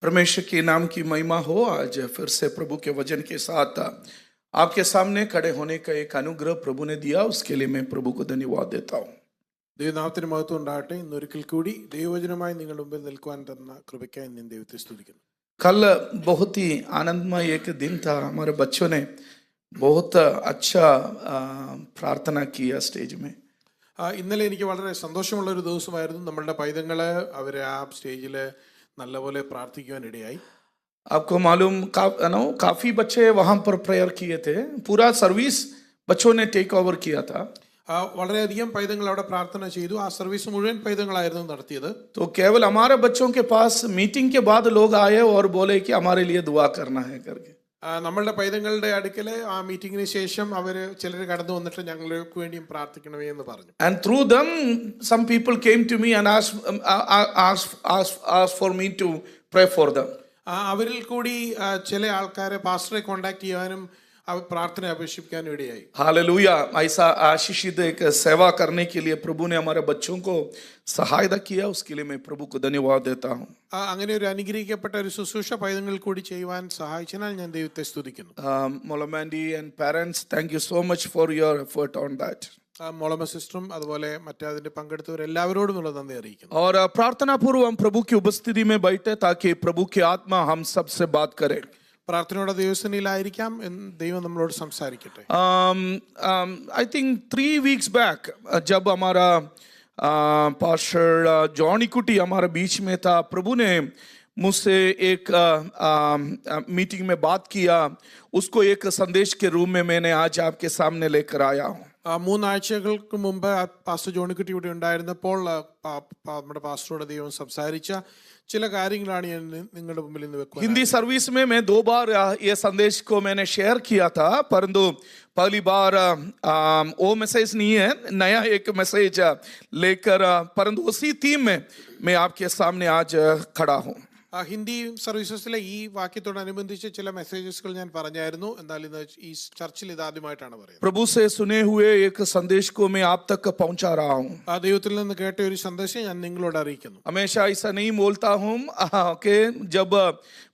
परमेश्वर के नाम की महिमा हो। आज फिर से प्रभु के वचन के साथ आपके सामने खड़े होने का एक अनुग्रह प्रभु ने दिया, उसके लिए मैं प्रभु को धन्यवाद देता हूँ। ദൈവനാമത്തിന് മഹത്വം ഉണ്ടാകട്ടെ. ഇന്നൊരിക്കൽ കൂടി ദൈവവചനമായി നിങ്ങളുടെ മുമ്പിൽ നിൽക്കുവാൻ തന്ന കൃപയ്ക്കായി ഞാൻ ദൈവത്തെ സ്തുതിക്കുന്നു. कल बहुत ही आनंदमय एक दिन था। हमारे बच्चों ने बहुत अच्छा प्रार्थना किया स्टेज में। ഇന്നലെ എനിക്ക് വളരെ സന്തോഷമുള്ള ഒരു ദിവസമായിരുന്നു. നമ്മളുടെ പൈതങ്ങള് അവരെ ആ സ്റ്റേജിൽ നല്ലപോലെ പ്രാർത്ഥിക്കുവാൻ ഇടയായി. आपको मालूम काफी बच्चे वहां पर प्रेयर किए थे। पूरा सर्विस बच्चों ने टेक ओवर किया था। വളരെയധികം പൈതങ്ങൾ അവിടെ പ്രാർത്ഥന ചെയ്തു. ആ സർവീസ് മുഴുവൻ പൈതങ്ങളായിരുന്നു നടത്തിയത്. तो केवल हमारे बच्चों के पास मीटिंग के बाद लोग आए और बोले कि हमारे लिए दुआ करना है करके। നമ്മളുടെ പൈതങ്ങളുടെ അടുക്കല് ആ മീറ്റിംഗിന് ശേഷം അവര് ചിലർ കടന്നു വന്നിട്ട് ഞങ്ങൾക്ക് വേണ്ടിയും പ്രാർത്ഥിക്കണമേ എന്ന് പറഞ്ഞു. And through them some people came to me and asked for me to pray for them. അവരിൽ കൂടി ചില ആൾക്കാരെ പാസ്റ്ററെ കോണ്ടാക്ട് ചെയ്യാനും प्रार्थना अभिषेक इടയായി. हालेलुया। ऐसा आशीषित एक सेवा करने के लिए प्रभु ने हमारे बच्चों को सहायता किया, उसके लिए मैं प्रभु को धन्यवाद देता हूँ. അങ്ങനെ ഒരു അനുഗ്രഹിക്കപ്പെട്ട ഒരു ശുശ്രൂഷ പൈതങ്ങൾ കൂടി ചെയ്യുവാൻ സഹായിച്ചതിനാൽ ഞാൻ ദൈവത്തെ സ്തുതിക്കുന്നു. Molamandi and parents, thank you so much for your effort on that. Molamma സിസ്റ്ററും അതുപോലെ മറ്റതിന്റെ പങ്കെടുത്തവർ എല്ലാവരോടുമുള്ള നന്ദി അറിയിക്കുന്നു. और प्रार्थना पूर्व हम प्रभु की उपस्थिति में बैठे ताकि प्रभु की आत्मा हम सबसे बात करे. പ്രാർത്ഥനയുടെ ദിവസത്തിലായിരിക്കാം ദൈവം നമ്മളോട് സംസാരിക്കട്ടെ. I think 3 weeks back जब हमारा पास्टर जॉनी कुटी हमारे बीच में था, प्रभु ने मुझसे एक मीटिंग में बात किया, उसको एक संदेश के रूप में मैंने आज आपके सामने लेकर आया हूँ. 3 ആഴ്ചകൾക്ക് മുമ്പ് പാസ്റ്റർ ജോണിക്കുട്ടി ഇവിടെ ഉണ്ടായിരുന്നപ്പോൾ നമ്മുടെ പാസ്റ്ററോട് ദൈവം സംസാരിച്ച ചില കാര്യങ്ങളാണ് ഞാൻ നിങ്ങളുടെ മുമ്പിൽ ഇന്ന് വെക്കുന്നത്. हिंदी सर्विस में मैं 2 बार ये संदेश को मैंने शेयर किया था, परंतु पहली बार वो मैसेज नहीं है, नया एक मैसेज लेकर, परंतु उसी थीम में मैं आपके सामने आज खड़ा हूँ. ഹിന്ദി സർവീസസിലെ ഈ വാക്യത്തോടനുബന്ധിച്ച് ചില മെസ്സേജസുകൾ ഞാൻ പറഞ്ഞായിരുന്നു. എന്നാൽ ഇന്ന് ഈ ചർച്ചിൽ ഇതാദ്യമായിട്ടാണ് പറയുന്നത്. प्रभु से सुने हुए एक संदेश को मैं आप तक पहुंचा रहा हूँ. ദൈവത്തിൽ നിന്ന് കേട്ട ഒരു സന്ദേശം ഞാൻ നിങ്ങളോട് അറിയിക്കുന്നു. हमेशा ऐसा नहीं बोलता हूँ कि जब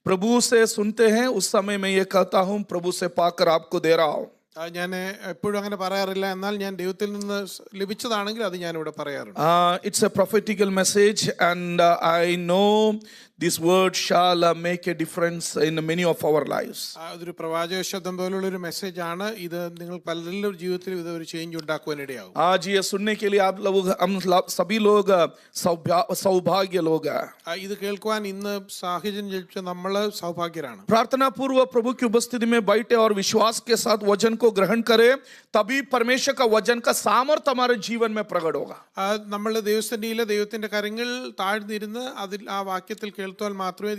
प्रभु से सुनते हैं उस समय मैं ये कहता हूँ प्रभु से पाकर आपको दे रहा हूँ. ഞാൻ എപ്പോഴും അങ്ങനെ പറയാറില്ല. എന്നാൽ ഞാൻ ദൈവത്തിൽ നിന്ന് ലഭിച്ചതാണെങ്കിൽ അത് ഞാൻ ഇവിടെ പറയാറുണ്ട്. It's a prophetical message and I know this word shall make a difference in many of our lives. അതൊരു പ്രവാചക ശബ്ദം പോലുള്ള ഒരു മെസ്സേജ് ആണ്. ഇത് നിങ്ങൾ പലരുടെ ജീവിതത്തിൽ ഇത് ഒരു ചേഞ്ച് ഉണ്ടാക്കുവാൻ ഇടയാവും. आज ये सुनने के लिए आप लोग, हम सभी लोग सौभाग्य लोग हैं. ഇത് കേൾക്കുവാൻ ഇന്ന് സാഹചര്യം ലഭിച്ച നമ്മൾ സൗഭാഗ്യരാണ്. प्रार्थना पूर्व प्रभु की उपस्थिति में बैठे और विश्वास के साथ वचन को ग्रहण करें, तभी परमेश्वर का वचन का सामर्थ्य हमारे जीवन में प्रकट होगा. നമ്മൾ ദൈവസന്നിധിയിലെ ദൈവത്തിന്റെ കരങ്ങൾ താഴ്ന്നിരുന്ന് അതിൽ ആ വാക്യത്തിൽ കേൾത്താൽ മാത്രമേ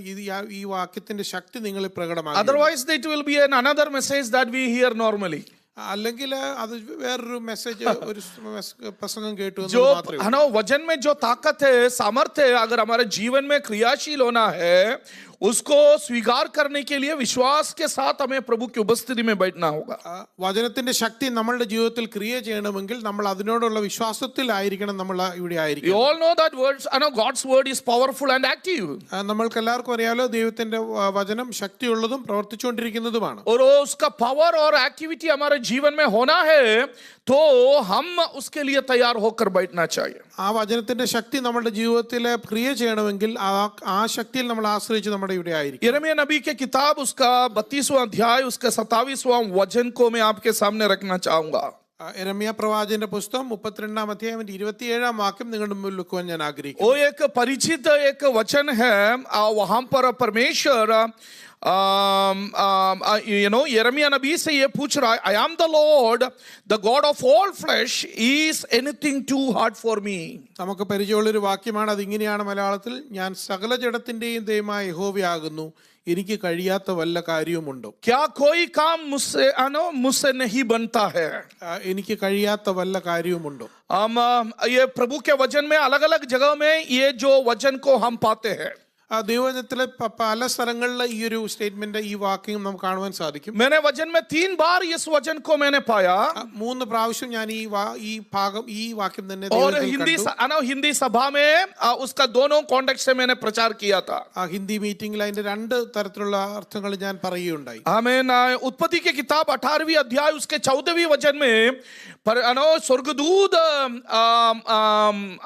ഈ വാക്യത്തിന്റെ ശക്തി നിങ്ങളിൽ പ്രകടമാകൂ. Otherwise it will be another message that we hear normally. അല്ലെങ്കിൽ അത് വേറൊരു മെസ്സേജ്, ഒരു പ്രസംഗം കേട്ടു जो वचन में जो ताकत है, सामर्थ्य है, अगर हमारे जीवन में क्रियाशील होना है, उसको स्वीकार करने के लिए विश्वास के साथ हमें प्रभु की उपस्थिति में बैठना होगा. വചനത്തിന്റെ ശക്തി നമ്മളുടെ ജീവിതത്തിൽ ക്രിയ ചെയ്യണമെങ്കിൽ നമ്മൾ അതിനോടുള്ള വിശ്വാസത്തിലായിരിക്കണം നമ്മൾ ഇവിടെ ആയിരിക്കണം. You all know that God's word is powerful and active. നമ്മൾക്ക് എല്ലാവർക്കും അറിയാലോ ദൈവത്തിന്റെ വചനം ശക്തിയുള്ളതും പ്രവർത്തിച്ചുകൊണ്ടിരിക്കുന്നതുമാണ്. और उसका पावर और एक्टिविटी हमारे जीवन में होना है तो हम उसके लिए तैयार होकर बैठना चाहिए. ആ വചനത്തിന്റെ ശക്തി നമ്മുടെ ജീവിതത്തിൽ ക്രിയ ചെയ്യണമെങ്കിൽ ആ ശക്തിയിൽ നമ്മൾ ആശ്രയിച്ച് നമ്മുടെ ഇവിടെ ആയിരിക്കും. यिर्मयाह नबी के किताब उसका 32वां अध्याय उसका 27वां वचन को मैं आपके सामने रखना चाहूंगा. യിരെമ്യാ പ്രവാചകന്റെ പുസ്തകം 32-ാം അധ്യായം 27-ാം വാക്യം നിങ്ങളുടെ മുമ്പിൽ വെക്കുവാൻ ഞാൻ ആഗ്രഹിക്കുന്നു. वो एक परिचित एक वचन है. वहां पर परमेश्वर यिर्मयाह नबी से ये पूछ रहा है, I am the Lord, the God of all flesh, is anything too hard for me? നമുക്ക് പരിചയമുള്ളൊരു വാക്യമാണ്. അതിങ്ങനെയാണ് മലയാളത്തിൽ, ഞാൻ സകല ജഡത്തിന്റെയും ദൈവമായ യഹോവയാകുന്നു, എനിക്ക് കഴിയാത്ത വല്ല കാര്യവുമുണ്ടോ? क्या कोई काम मुझसे नहीं बनता है? എനിക്ക് കഴിയാത്ത വല്ല കാര്യവുമുണ്ടോ? ये प्रभु के वचन में अलग अलग जगह में ये जो वचन को हम पाते हैं. ദൈവവചനത്തിലെ പല സ്ഥലങ്ങളിലെ ഈ ഒരു സ്റ്റേറ്റ്മെന്റ്, ഈ വാക്യം നമുക്ക് കാണുവാൻ സാധിക്കും. मैंने वचन में 3 बार इस वचन को मैंने पाया. 3 പ്രാവശ്യം ഞാൻ ഈ ഭാഗം, ഈ വാക്യം തന്നെ और ദൈവവചനത്തിൽ കണ്ടു. हिंदी सभा में उसका दोनों कॉन्टेक्स्ट से मैंने प्रचार किया था. ഹിന്ദി മീറ്റിംഗിൽ അതിന്റെ 2 തരത്തിലുള്ള അർത്ഥങ്ങൾ ഞാൻ പറയുകയുണ്ടായി. आमीन. उत्पत्ति की किताब 18वीं अध्याय उसके 14वीं वचन में स्वर्गदूत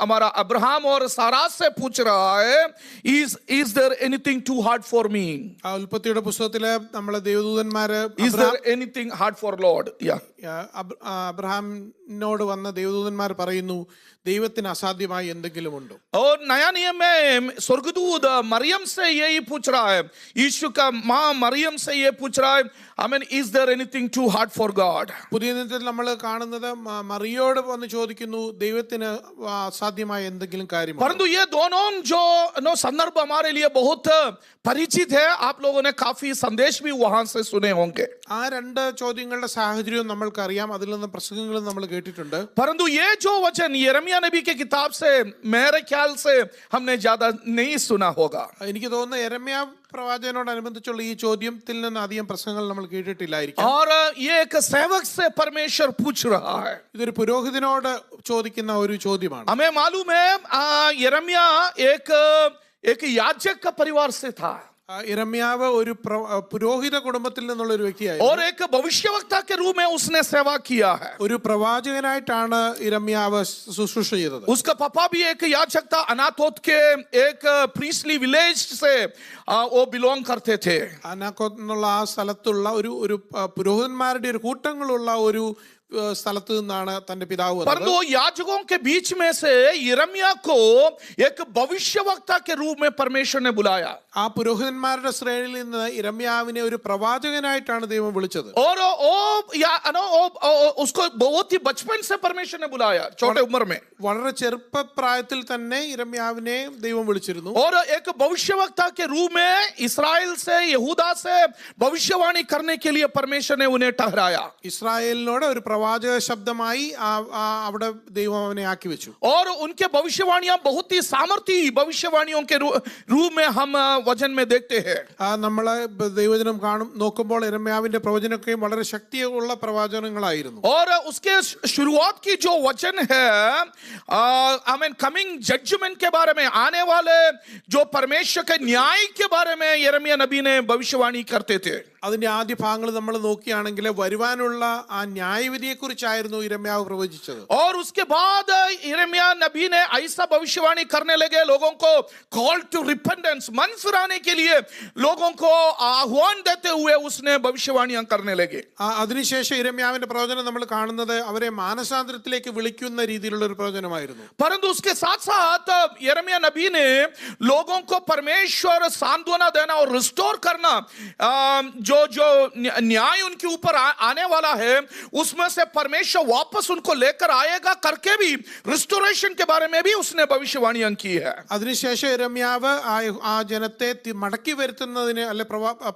हमारा अब्राहम और सारा से पूछ रहा है, is there anything too hard for me? ഉൽപ്പത്തിയുടെ പുസ്തകത്തിലെ നമ്മളെ ദേവദൂതന്മാര്, Is there anything hard for Lord? Yeah. അബ്രഹാമിനോട് വന്ന ദേവദൂതന്മാർ പറയുന്നു, ദൈവത്തിന് അസാധ്യമായി എന്തെങ്കിലും ഉണ്ടോ? और नया नियम में स्वर्गदूत मरियम से यही पूछ रहा है, यीशु का माँ मरियम से ये पूछ रहा है, आमीन, is there anything too hard for God? പുതിയ നിയമത്തിൽ നമ്മൾ കാണുന്നത് മറിയോട് വന്ന് ചോദിക്കുന്നു, ദൈവത്തിന് അസാധ്യമായ എന്തെങ്കിലും കാര്യമുണ്ടോ? परंतु ये दोनों जो संदर्भ हमारे लिए बहुत परिचित है. आप लोगों ने काफी संदेश भी वहां से सुने होंगे. ആ 2 ചോദ്യങ്ങളുടെ സാഹചര്യവും നമ്മൾക്കറിയാം, അതിൽ നിന്ന് പ്രസംഗങ്ങളും നമ്മൾ കേട്ടിട്ടുണ്ട്. परंतु ये जो वचन यिर्मयाह नबी के किताब से मेरे ख्याल से हमने ज्यादा नहीं सुना होगा. എനിക്ക് തോന്നുന്നു യെരമ്യാ പ്രവാചകനോടനുബന്ധിച്ചുള്ള ഈ ചോദ്യത്തിൽ നിന്ന് അധികം പ്രസംഗങ്ങൾ നമ്മൾ കേട്ടിട്ടില്ലായിരിക്കും. और ये एक सेवक से परमेश्वर पूछ रहा है. ഇതൊരു പുരോഹിതനോട് ചോദിക്കുന്ന ഒരു ചോദ്യമാണ്. हमें मालूम है यिर्मयाह एक याजक का परिवार से था. യിരെമ്യാവ് ഒരു പുരോഹിത കുടുംബത്തിൽ നിന്നുള്ള ഒരു വ്യക്തിയായിരുന്നു. और एक भविष्यवक्ता के रूप में उसने सेवा किया है. ഒരു പ്രവാചകനായിട്ടാണ് യിരെമ്യാവ് ശുശ്രൂഷ ചെയ്തത്. उसका पापा भी एक याजक था. अनातोत के एक प्रीस्टली विलेज से वो बिलोंग करते थे. അനാക്കോത്ത് എന്നുള്ള ആ സ്ഥലത്തുള്ള ഒരു പുരോഹിതന്മാരുടെ ഒരു കൂട്ടങ്ങളുള്ള ഒരു സ്ഥലത്ത് നിന്നാണ് തന്റെ പിതാവ് വന്നത്. परंतु याजकों के बीच में से यिर्मयाह को एक भविष्यवक्ता के रूप में परमेश्वर ने बुलाया. ആ പുരോഹിതന്മാരുടെ ശ്രേണിയിൽ നിന്ന് യിരെമ്യാവിനെ ഒരു പ്രവാചകനായിട്ടാണ് ദൈവം വിളിച്ചത്. और उसको बहुत ही बचपन से परमेश्वर ने बुलाया, छोटे उम्र में. വളരെ ചെറുപ്പപ്രായത്തിൽ തന്നെ യിരെമ്യാവിനെ ദൈവം വിളിച്ചിരുന്നു. और एक भविष्यवक्ता के रूप में इस्राएल से, यहूदा से भविष्यवाणी करने के लिए परमेश्वर ने उन्हें ठहराया. ഇസ്രായേലിനോട് ഒരു പ്രവാചക ശബ്ദമായി അവിടെ ദൈവം അവനെ ആക്കി വെച്ചു. और उनके भविष्यवाणियां बहुत ही सामर्थी भविष्यवाणियों के रूप में हम वचन में देखते हैं. നമ്മളെ ദൈവവചനം നോക്കുമ്പോൾ യിരെമ്യാവിന്റെ പ്രവചനമൊക്കെ വളരെ ശക്തിയുള്ള പ്രവചനങ്ങളായിരുന്നു. और उसके शुरुआत की जो वचन है, आमीन, कमिंग जजमेंट के बारे में, आने वाले जो परमेश्वर के न्याय के बारे में यिर्मयाह नबी ने भविष्यवाणी करते थे. അതിന്റെ ആദ്യ ഭാഗങ്ങൾ നമ്മൾ നോക്കുകയാണെങ്കിൽ വരുവാനുള്ള ആ ന്യായവിധിയെ കുറിച്ചായിരുന്നു യിരെമ്യാവ് പ്രവചിച്ചത്. और उसके बाद यिर्मयाह नबी ने ऐसा भविष्यवाणी करने लगे, लोगों को कॉल टू रिपेंटेंस, मन फिराने के लिए लोगों को आह्वान देते हुए उसने भविष्यवाणियां करने लगे. അതിനുശേഷം യിരെമ്യാവിന്റെ പ്രവചനം നമ്മൾ കാണുന്നത് അവരെ മാനസാന്തരത്തിലേക്ക് വിളിക്കുന്ന രീതിയിലുള്ള ഒരു പ്രവചനമായിരുന്നു. परंतु उसके साथ साथ यिर्मयाह नबी ने लोगों को परमेश्वर सांत्वना देना और रिस्टोर करना, जो न्याय उनके ऊपर आने वाला है उसमें से परमेश्वर वापस उनको लेकर आएगा करके भी रिस्टोरेशन के बारे में भी उसने भविष्यवाणियां की है. അതിനുശേഷം യിരെമ്യാവ് ആ ജനത്തെ മടക്കി വരുത്തുന്നതിന്, അല്ലെ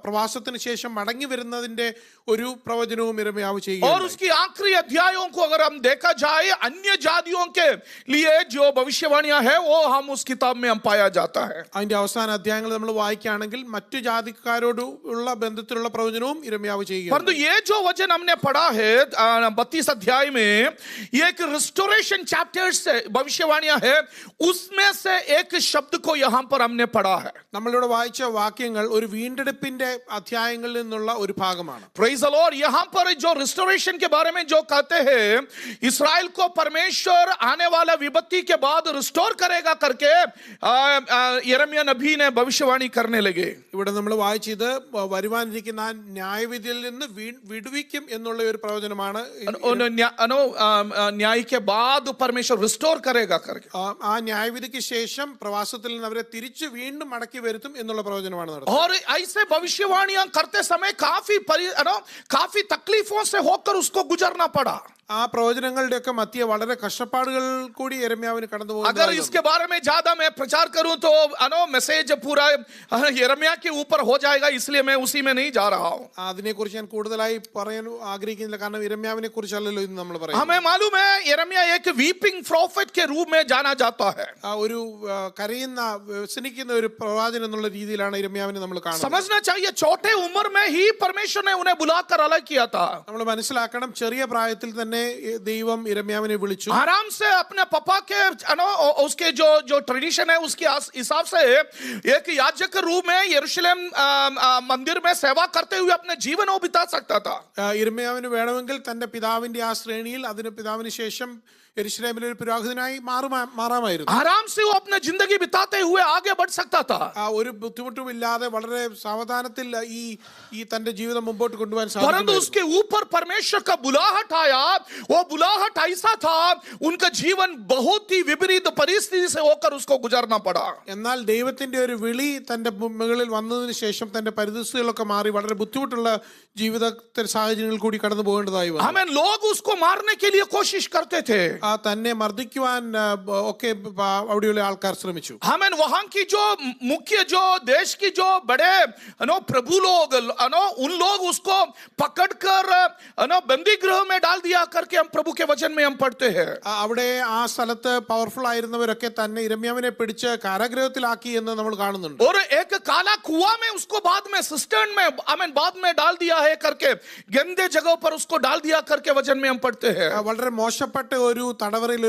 പ്രവാസത്തിന് ശേഷം മടങ്ങി വരുന്നതിന്റെ ഒരു പ്രവചനവും യിരെമ്യാവ് ചെയ്യുക. और उसकी आखिरी अध्यायों को अगर हम देखा जाए, अन्य जातियों के लिए जो भविष्यवाणियां है वो हम उस किताब में हम पाया जाता है. അതിന്റെ അവസാന അധ്യായങ്ങൾ നമ്മൾ വായിക്കുകയാണെങ്കിൽ മറ്റു ജാതിക്കാരോട് ഉള്ള ബന്ധത്തിലുള്ള പ്രവചനവും യിരെമ്യാവ് ചെയ്യുക. परंतु ये जो वचन हमने पढ़ा है 32 अध्याय में, ये एक रिस्टोरेशन चैप्टर से भविष्यवाणियां है, उसमें से एक शब्द को यहाँ पर हमने पढ़ा है. നമ്മളിവിടെ വായിച്ച വാക്യങ്ങൾ ഒരു വീണ്ടെടുപ്പിന്റെ അധ്യായങ്ങളിൽ നിന്നുള്ള ഒരു ഭാഗമാണ്. Praise the Lord. यहाँ पर जो रिस्टोरेशन के बारे में जो कहते हैं, इस्राएल को परमेश्वर आने वाला विपत्ति के बाद रिस्टोर करेगा करके यिर्मयाह नबी ने भविष्यवाणी करने लगे. ഇവിടെ നമ്മൾ വായിച്ചത് വരുവാനിരിക്കുന്ന ന്യായവിധിയിൽ നിന്ന് വിടുവിക്കും എന്നുള്ള ഒരു പ്രവചനമാണ്. न्याय के बाद परमेश्वर रिस्टोर करेगा करके, ആ ന്യായവിധിക്ക് ശേഷം പ്രവാസത്തിൽ നിന്ന് അവരെ തിരിച്ചു വീണ്ടും മടക്കി വരുത്തും എന്നുള്ള പ്രവചനമാണ് നടത്തുന്നത്. और ऐसे भविष्यवाणियां करते समय काफी तकलीफों से होकर उसको गुजरना पड़ा. ആ പ്രവചനങ്ങളുടെയൊക്കെ മധ്യ വളരെ കഷ്ടപ്പാടുകൾ കൂടി യിരെമ്യാവിന് കടന്നു പോകുന്നു. अगर इसके बारे में ज्यादा मैं प्रचार करूं तो मैसेज पूरा यिर्मयाह के ऊपर हो जाएगा, इसलिए मैं उसी में नहीं जा रहा हूं। അതിനെക്കുറിച്ച് ഞാൻ കൂടുതലായി പറയാൻ ആഗ്രഹിക്കുന്നില്ല, കാരണം യിരെമ്യാവിനെ കുറിച്ചല്ലല്ലോ ഇന്ന് നമ്മൾ പറയുന്നത്. हमें मालूम है यिर्मयाह एक वीपिंग प्रॉफिट के रूप में जाना जाता है। ഒരു കരയുന്ന വ്യസനിക്കുന്ന ഒരു പ്രവാചകൻ എന്നുള്ള രീതിയിലാണ് യിരെമ്യാവിനെ നമ്മൾ കാണുന്നത്. समझना चाहिए छोटे उम्र में ही परमेश्वर ने उन्हें बुलाकर अलग किया था। നമ്മൾ മനസ്സിലാക്കണം, ചെറിയ പ്രായത്തിൽ തന്നെ ദൈവം യിരെമ്യാവിനെ വിളിച്ചു. आराम से अपने पापा के उसके जो ट्रेडिशन है उसके हिसाब से एक याजक के रूप में यरूशलेम मंदिर में सेवा करते हुए अपने जीवन को बिता सकता था। യിരെമ്യാവിന് വേണമെങ്കിൽ തന്റെ പിതാവിന്റെ ആ ശ്രേണിയിൽ അതിന് പിതാവിന് ശേഷം യെരുശലേമിലെ ഒരു പുരോഹിതനായി മാറാമായിരുന്നു. आराम से वो अपने जिंदगी बिताते हुए आगे बढ़ सकता था। ഒരു ബുദ്ധിമുട്ടും ഇല്ലാതെ വളരെ സാവധാനത്തിൽ ഈ തന്റെ ജീവിതം മുമ്പോട്ട് കൊണ്ടുപോകാൻ परंतु സാധിക്കും. उसके ऊपर परमेश्वर का बुलाहट आया। वो बुलाहट ऐसा था, उनका जीवन बहुत ही विपरीत परिस्थिति से होकर उसको गुजरना पड़ा। എന്നാൽ ദൈവത്തിന്റെ ഒരു വിളി തന്റെ മുകളിൽ വന്നതിന് ശേഷം തന്റെ പരിതസ്ഥിതികളൊക്കെ മാറി വളരെ ബുദ്ധിമുട്ടുള്ള ജീവിതത്തിൽ സാഹചര്യങ്ങളിൽ കൂടി കടന്നു പോകേണ്ടതായി വന്നു. हमें लोग उसको मारने के लिए कोशिश करते थे। തന്നെ മർദ്ദിക്കുവാൻ ഒക്കെ അവിടെയുള്ള ആൾക്കാർ ശ്രമിച്ചു. हमें वहां की जो मुख्य जो देश की जो बड़े प्रभु लोग उन लोग उसको पकड़कर बंदी गृह में डाल दिया करके हम प्रभु के वचन में हम पढ़ते हैं। അവിടെ ആ സ്ഥലത്ത് പവർഫുൾ ആയിരുന്നവരൊക്കെ തന്നെ യിരെമ്യാവിനെ പിടിച്ച് കാരാഗൃഹത്തിലാക്കി എന്ന് നമ്മൾ കാണുന്നുണ്ട്. और एक काला कुआं में उसको बाद में सिस्टर्न में बाद में डाल दिया है करके गंदे जगह पर उसको डाल दिया करके वचन में हम पढ़ते हैं। വളരെ മോശപ്പെട്ട ഒരു തടവറയിൽ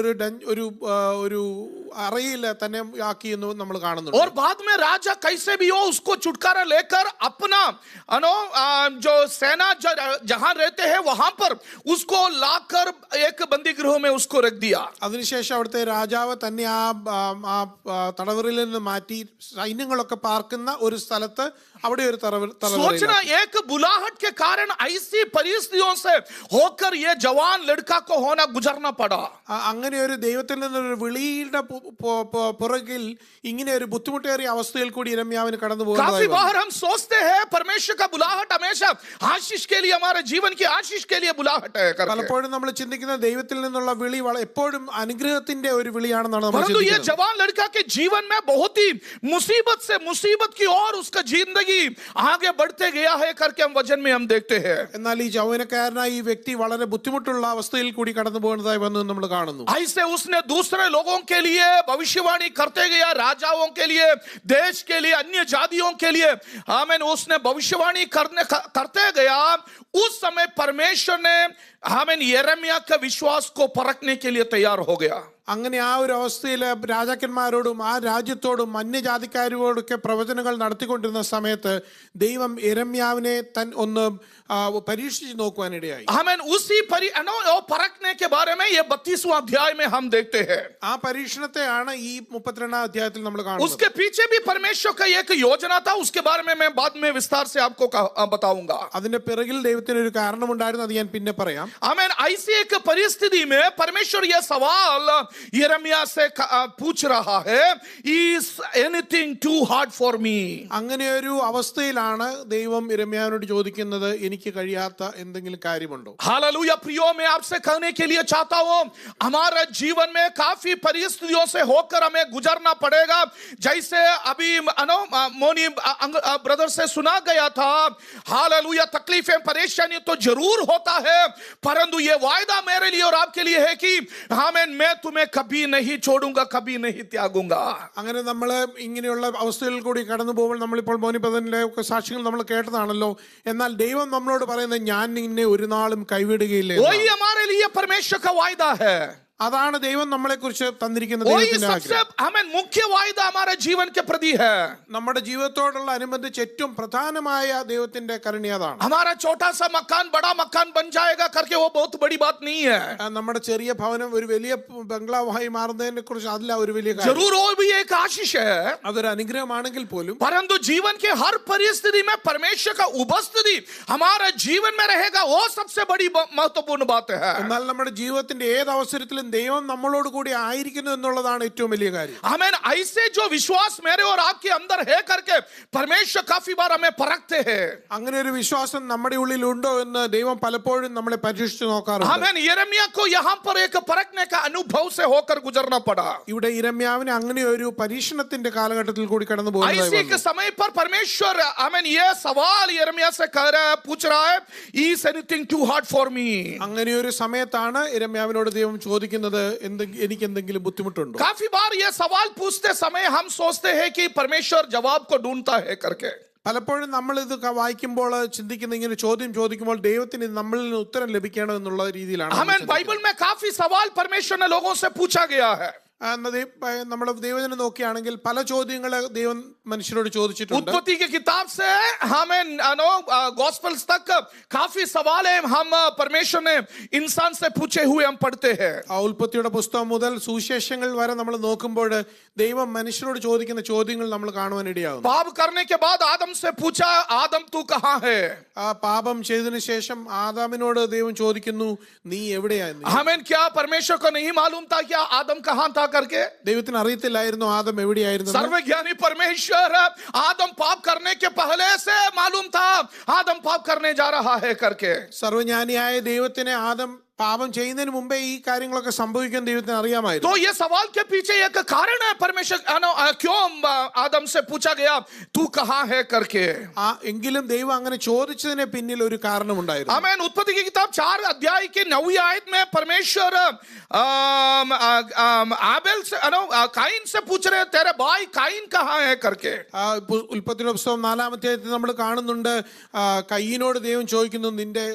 ഒരു അറയിൽ തന്നെ ആക്കി എന്ന് നമ്മൾ കാണുന്നുണ്ട്. और बाद में राजा कैसे भी हो उसको छुटकारा लेकर अपना जो सेना जहां रहते हैं वहां पर उसको लाकर एक बंदी गृह में उसको रख दिया। അതിനുശേഷം അവിടുത്തെ രാജാവ് തന്നെ ആ തടവറയിൽ നിന്ന് മാറ്റി സൈന്യങ്ങളൊക്കെ പാർക്കുന്ന ഒരു സ്ഥലത്ത് അവിടെ ഒരു सोचना एक बुलाहट के कारण ऐसी परिस्थितियों से होकर ये जवान लड़का को होना गुजरना पड़ा। അങ്ങനെ ഒരു ദൈവത്തിൽ നിന്നൊരു വിളിയുടെ പുറകിൽ ഇങ്ങനെ ഒരു ബുദ്ധിമുട്ടേറിയ അവസ്ഥയിൽ കൂടി യിരെമ്യാവിന് കടന്നു काफी പോകുന്നത്. बार हम सोचते हैं परमेश्वर का बुलाहट हमेशा आशीष के लिए, हमारे जीवन की आशीष के लिए बुलाहट है करके। പലപ്പോഴും നമ്മൾ ചിന്തിക്കുന്ന ദൈവത്തിൽ നിന്നുള്ള വിളി എപ്പോഴും അനുഗ്രഹത്തിന്റെ ഒരു വിളിയാണെന്നാണ് നമ്മൾ परंतु ये ചിന്തിക്കുന്നത്. जवान लड़का के जीवन में बहुत ही मुसीबत से मुसीबत की ओर उसका जिंदगी आगे बढ़ते गया है करके हम वचन में हम देखते हैं। എന്നാൽ ഈ യൗവനക്കാരനായ ഈ വ്യക്തി വളരെ ബുദ്ധിമുട്ടുള്ള അവസ്ഥയിൽ കൂടി കടന്നു പോകുന്നതായി വന്ന് നമ്മൾ കാണുന്നു. ऐसे उसने दूसरे लोगों के लिए भविष्यवाणी करते गया, राजाओं के लिए, देश के लिए, अन्य जातियों के लिए आमीन उसने भविष्यवाणी करते गया। उस समय परमेश्वर ने आमीन यिर्मयाह के विश्वास को परखने के लिए तैयार हो गया। അങ്ങനെ ആ ഒരു അവസ്ഥയിൽ രാജാക്കന്മാരോടും ആ രാജ്യത്തോടും അന്യജാതിക്കാരോടൊക്കെ പ്രവചനങ്ങൾ നടത്തിക്കൊണ്ടിരുന്ന സമയത്ത് ദൈവം യിരെമ്യാവിനെ ഒന്ന് പരീക്ഷിച്ച് നോക്കുവാനിടയായി. आमीन उसी परखने के बारे में ये 32वां अध्याय में हम देखते हैं। ആ പരീക്ഷണത്തെയാണ് ഈ 32ാം അധ്യായത്തിൽ നമ്മൾ കാണുന്നത്. उसके पीछे भी परमेश्वर का एक योजना था, उसके बारे में मैं बाद में विस्तार से आपको बताऊंगा। അതിന്റെ പിറകിൽ ദൈവത്തിന് ഒരു കാരണമുണ്ടായിരുന്നു, അത് ഞാൻ പിന്നെ പറയാം. आमीन ऐसी एक परिस्थिति में परमेश्वर यह सवाल यिर्मयाह से पूछ रहा है, is anything too hard for me? അങ്ങനെ ഒരു അവസ്ഥയിലാണ് ദൈവം യിരെമ്യാവിനോട് ചോദിക്കുന്നത്, എനിക്ക് കഴിയാത്ത എന്തെങ്കിലും കാര്യമുണ്ടോ? हालेलुया। प्रियो मैं आपसे कहने के लिए चाहता हूं, हमारे जीवन में काफी परिस्थितियों से होकर हमें गुजरना पड़ेगा। जैसे अभी मोनी ब्रदर से सुना गया था, हालेलुया, तकलीफें परेशानी तो जरूर होता है, परंतु ये वायदा मेरे लिए और आपके लिए है कि आमीन मैं तुम्हें कभी नहीं छोड़ूंगा, कभी नहीं त्यागूंगा। അങ്ങനെ നമ്മൾ ഇങ്ങനെയുള്ള അവസ്ഥകളിൽ കൂടി കടന്നു പോകുമ്പോൾ നമ്മളിപ്പോൾ മോനി ബ്രദറിന്റെ ഒക്കെ സാക്ഷ്യങ്ങൾ നമ്മൾ കേട്ടതാണല്ലോ. എന്നാൽ ദൈവം നമ്മളോട് പറയുന്നത്, ഞാൻ നിന്നെ ഒരു നാളും കൈവിടുകയില്ല. वही हमारे लिए परमेश्वर का वायदा है। അതാണ് ദൈവം നമ്മളെ കുറിച്ച് തന്നിരിക്കുന്ന वही ദൈവത്തിന്റെ सबसे ആഗ്രഹം. हमें मुख्य वायदा हमारे जीवन के प्रति है। നമ്മുടെ ജീവിതത്തോടുള്ള അനുബന്ധിച്ച് ഏറ്റവും പ്രധാനമായ ദൈവത്തിന്റെ കരുണ അതാണ്. हमारा छोटा सा मकान बड़ा मकान बन जाएगा करके वो बहुत बड़ी बात नहीं है। നമ്മുടെ ചെറിയ ഭവനം ഒരു വലിയ ബംഗ്ലാവായി മാറുന്നതിനെ കുറിച്ച് അതില്ല ഒരു വലിയ കാര്യം. जरूर वो भी एक आशीष है, അതൊരു അനുഗ്രഹമാണെങ്കിൽ പോലും परंतु जीवन के हर परिस्थिति में परमेश्वर का उपस्थिति हमारे जीवन में रहेगा, वो सबसे बड़ी महत्वपूर्ण बात है। എന്നാൽ നമ്മുടെ ജീവിതത്തിന്റെ ഏത് അവസരത്തിലും ദൈവം നമ്മളോട് കൂടി ആയിരിക്കുന്നു എന്നുള്ളതാണ് ഏറ്റവും വലിയ കാര്യം. आमेन. ऐसे जो विश्वास मेरे और आपके अंदर है करके परमेश्वर काफी बार हमें परखते हैं. അങ്ങനെ ഒരു വിശ്വാസം നമ്മുടെ ഉള്ളിൽ ഉണ്ടോ എന്ന് ദൈവം പലപ്പോഴും നമ്മളെ പരീക്ഷിച്ചു നോക്കാറുണ്ട്. आमेन. यिर्मयाह को यहाँ पर एक परखने का अनुभव से होकर गुजरना पड़ा. ഇവിടെ യിരെമ്യാവിന് അങ്ങനെ ഒരു പരീക്ഷണത്തിന്റെ കാലഘട്ടത്തിൽ കൂടി കടന്നു പോകുന്നതായി ऐसे के വന്നു. समय पर परमेश्वर आमेन ये सवाल यिर्मयाह से कर रहा है, पूछ रहा है, is anything too hard for me? അങ്ങനെ ഒരു സമയത്താണ് യിരെമ്യാവിനോട് ദൈവം ചോദിക്കുന്നത്, എനിക്ക് എന്തെങ്കിലും ബുദ്ധിമുട്ടുണ്ടോ? काफी बार ये सवाल पूछते समय हम सोचते हैं कि परमेश्वर जवाब को ढूंढता है करके. പലപ്പോഴും നമ്മൾ ഇത് വായിക്കുമ്പോൾ ചിന്തിക്കുന്ന, ഇങ്ങനെ ചോദ്യം ചോദിക്കുമ്പോൾ ദൈവത്തിന് നമ്മളിൽ നിന്ന് ഉത്തരം ലഭിക്കണം എന്നുള്ള രീതിയിലാണ്. हमें बाइबल में काफी सवाल परमेश्वर ने लोगों से पूछा गया है. നമ്മൾ ദൈവജനം നോക്കുകയാണെങ്കിൽ പല ചോദ്യങ്ങൾ ദൈവം മനുഷ്യരോട് ചോദിച്ചിട്ടുണ്ട്. उत्पत्ति की किताब से हमें गॉस्पेल्स तक काफी सवाल है हम परमेश्वर ने इंसान से पूछे हुए हम पढ़ते हैं. ആ ഉൽപ്പത്തിയുടെ പുസ്തകം മുതൽ സുവിശേഷങ്ങൾ വരെ നമ്മൾ നോക്കുമ്പോൾ ദൈവം മനുഷ്യരോട് ചോദിക്കുന്ന ചോദ്യങ്ങൾ നമ്മൾ കാണുവാനിടയാകും. पाप करने के बाद आदम से पूछा, आदम तू कहाँ है? ആ പാപം ചെയ്തതിനു ശേഷം ആദാമിനോട് ദൈവം ചോദിക്കുന്നു, നീ എവിടെയായിരുന്നു? हमें क्या परमेश्वर को नहीं मालूम था क्या आदम कहाँ था करके? ദൈവത്തിന് അറിയത്തില്ലായിരുന്നു ആദം എവിടെയായിരുന്നു. सर्वज्ञानी परमेश्वर आदम पाप करने के पहले से मालूम था आदम पाप करने जा रहा है करके. സർവജ്ഞാനിയായ ദൈവത്തിന് ആദം പാപം ചെയ്യുന്നതിന് മുമ്പേ ഈ കാര്യങ്ങളൊക്കെ സംഭവിക്കാൻ ദൈവത്തിന് അറിയാമായിരുന്നു. तो ये सवाल के पीछे एक कारण है, परमेश्वर क्यों आदम से पूछा गया तू कहाँ है करके. എങ്കിലും ദൈവം അങ്ങനെ ചോദിച്ചതിന് പിന്നിൽ ഒരു കാരണമുണ്ടായിരുന്നു. आमेन. उत्पत्ति की किताब 4 अध्याय की 9वीं आयत में परमेश्वर आबेल से काइन से पूछ रहे तेरे भाई काइन कहाँ है करके. ഉൽപ്പത്തിയുടെ പുസ്തകം 4-ാം അധ്യായത്തിൽ നമ്മൾ കാണുന്നുണ്ട്, കയ്യനോട് ദൈവം ചോദിക്കുന്നു, നിന്റെ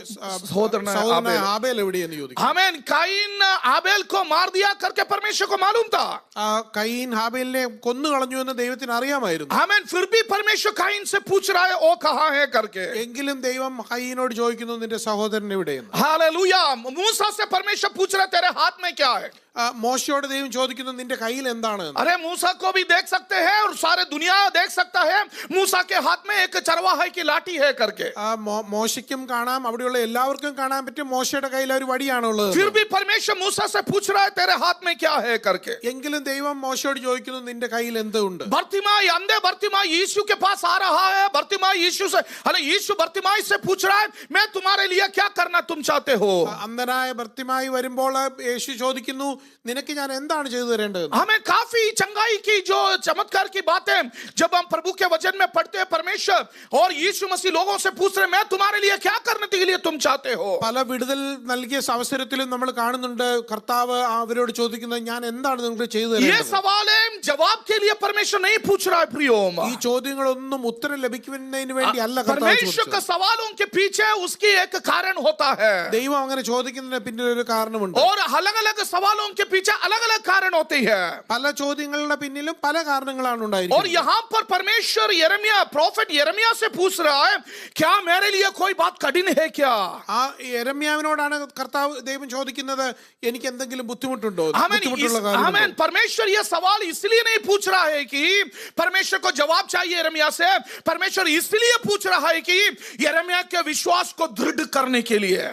സഹോദരനായ ആബേൽ എവിടെയെന്ന്. आमेन. काइन आबेल को मार दिया करके परमेश्वर को मालूम था. കയ്യൻ ഹാബേലിനെ കൊന്നു കളഞ്ഞു എന്ന് ദൈവത്തിന് അറിയാമായിരുന്നു. आमेन. फिर भी परमेश्वर काइन से पूछ रहा है ओ कहाँ है करके. എങ്കിലും ദൈവം കയ്യനോട് ചോദിക്കുന്നു, നിന്റെ സഹോദരൻ എവിടെയെന്ന്. हालेलुया. मूसा से परमेश्वर पूछ रहा है तेरे हाथ में क्या है. മോശയോട് ദൈവം ചോദിക്കുന്നു, നിന്റെ കയ്യിൽ എന്താണ്? अरे मूसा को भी देख सकते हैं और सारे दुनिया देख सकता है मूसा के हाथ में एक चरवाहे की लाठी है करके. മോശയ്ക്കും കാണാം, അവിടെയുള്ള എല്ലാവർക്കും കാണാൻ പറ്റും മോശയുടെ കയ്യിൽ ഒരു വടിയാണുള്ളത്. फिर भी परमेश्वर मूसा से पूछ रहा है तेरे हाथ में क्या है करके. എങ്കിലും ദൈവം മോശയോട് ചോദിക്കുന്നു, നിന്റെ കയ്യിൽ എന്തുണ്ട്? बर्तिमाई अंधे बर्तिमाई यीशु के पास आ रहा है. बर्तिमाई यीशु से यीशु बर्तिमाई से पूछ रहा है मैं तुम्हारे लिए क्या करना तुम चाहते हो. അന്ധനായ ബർത്തിമായി വരുമ്പോൾ യേശു ചോദിക്കുന്നു, നിനക്ക് ഞാൻ എന്താണ് ചെയ്തു തരേണ്ടത്? हमें काफी चंगाई की जो चमत्कार की बातें जब हम प्रभु के वचन में पढ़ते हैं, परमेश्वर और यीशु मसीह लोगों से पूछ रहे मैं तुम्हारे लिए क्या करने के लिए तुम चाहते हो. പല വിടുതൽ നൽകിയ അവസരത്തിലും നമ്മൾ കാണുന്നുണ്ട്, കർത്താവ് അവരോട് ചോദിക്കുന്നത്, ഞാൻ എന്താണ് നിങ്ങൾക്ക് ചെയ്തു ये തരേണ്ടത്? सवाल है जवाब के लिए परमेश्वर नहीं पूछ रहा है प्रियो. ഈ ചോദ്യങ്ങളൊന്നും ഉത്തരം ലഭിക്കുന്നതിന് വേണ്ടി അല്ല കർത്താവ് परमेश्वर के ചോദിച്ചത്. सवालों के पीछे उसकी एक कारण होता है ദൈവം അങ്ങനെ ചോദിക്കുന്നതിന് പിന്നിൽ ഒരു കാരണമുണ്ട്. और अलग अलग सवालों के पीछे अलग अलग कारण होते हैं. പല ചോദ്യങ്ങളുടെ പിന്നിലും പല കാരണങ്ങളാണ് और ഉണ്ടായിരിക്കുന്നത്. यहाँ पर परमेश्वर यिर्मयाह प्रोफेट यिर्मयाह से पूछ रहा है क्या मेरे लिए कोई बात कठिन है क्या. ആ യെരമ്യാവിനോടാണ് കർത്താവ് ദൈവം ചോദിക്കുന്നത്, എനിക്ക് എന്തെങ്കിലും ബുദ്ധിമുട്ടുണ്ടോ? हमें ബുദ്ധിമുട്ടുള്ള കാര്യം. परमेश्वर ये सवाल इसलिए नहीं पूछ रहा है कि परमेश्वर को जवाब चाहिए यिर्मयाह से. परमेश्वर इसलिए पूछ रहा है कि यिर्मयाह के विश्वास को दृढ़ करने के लिए.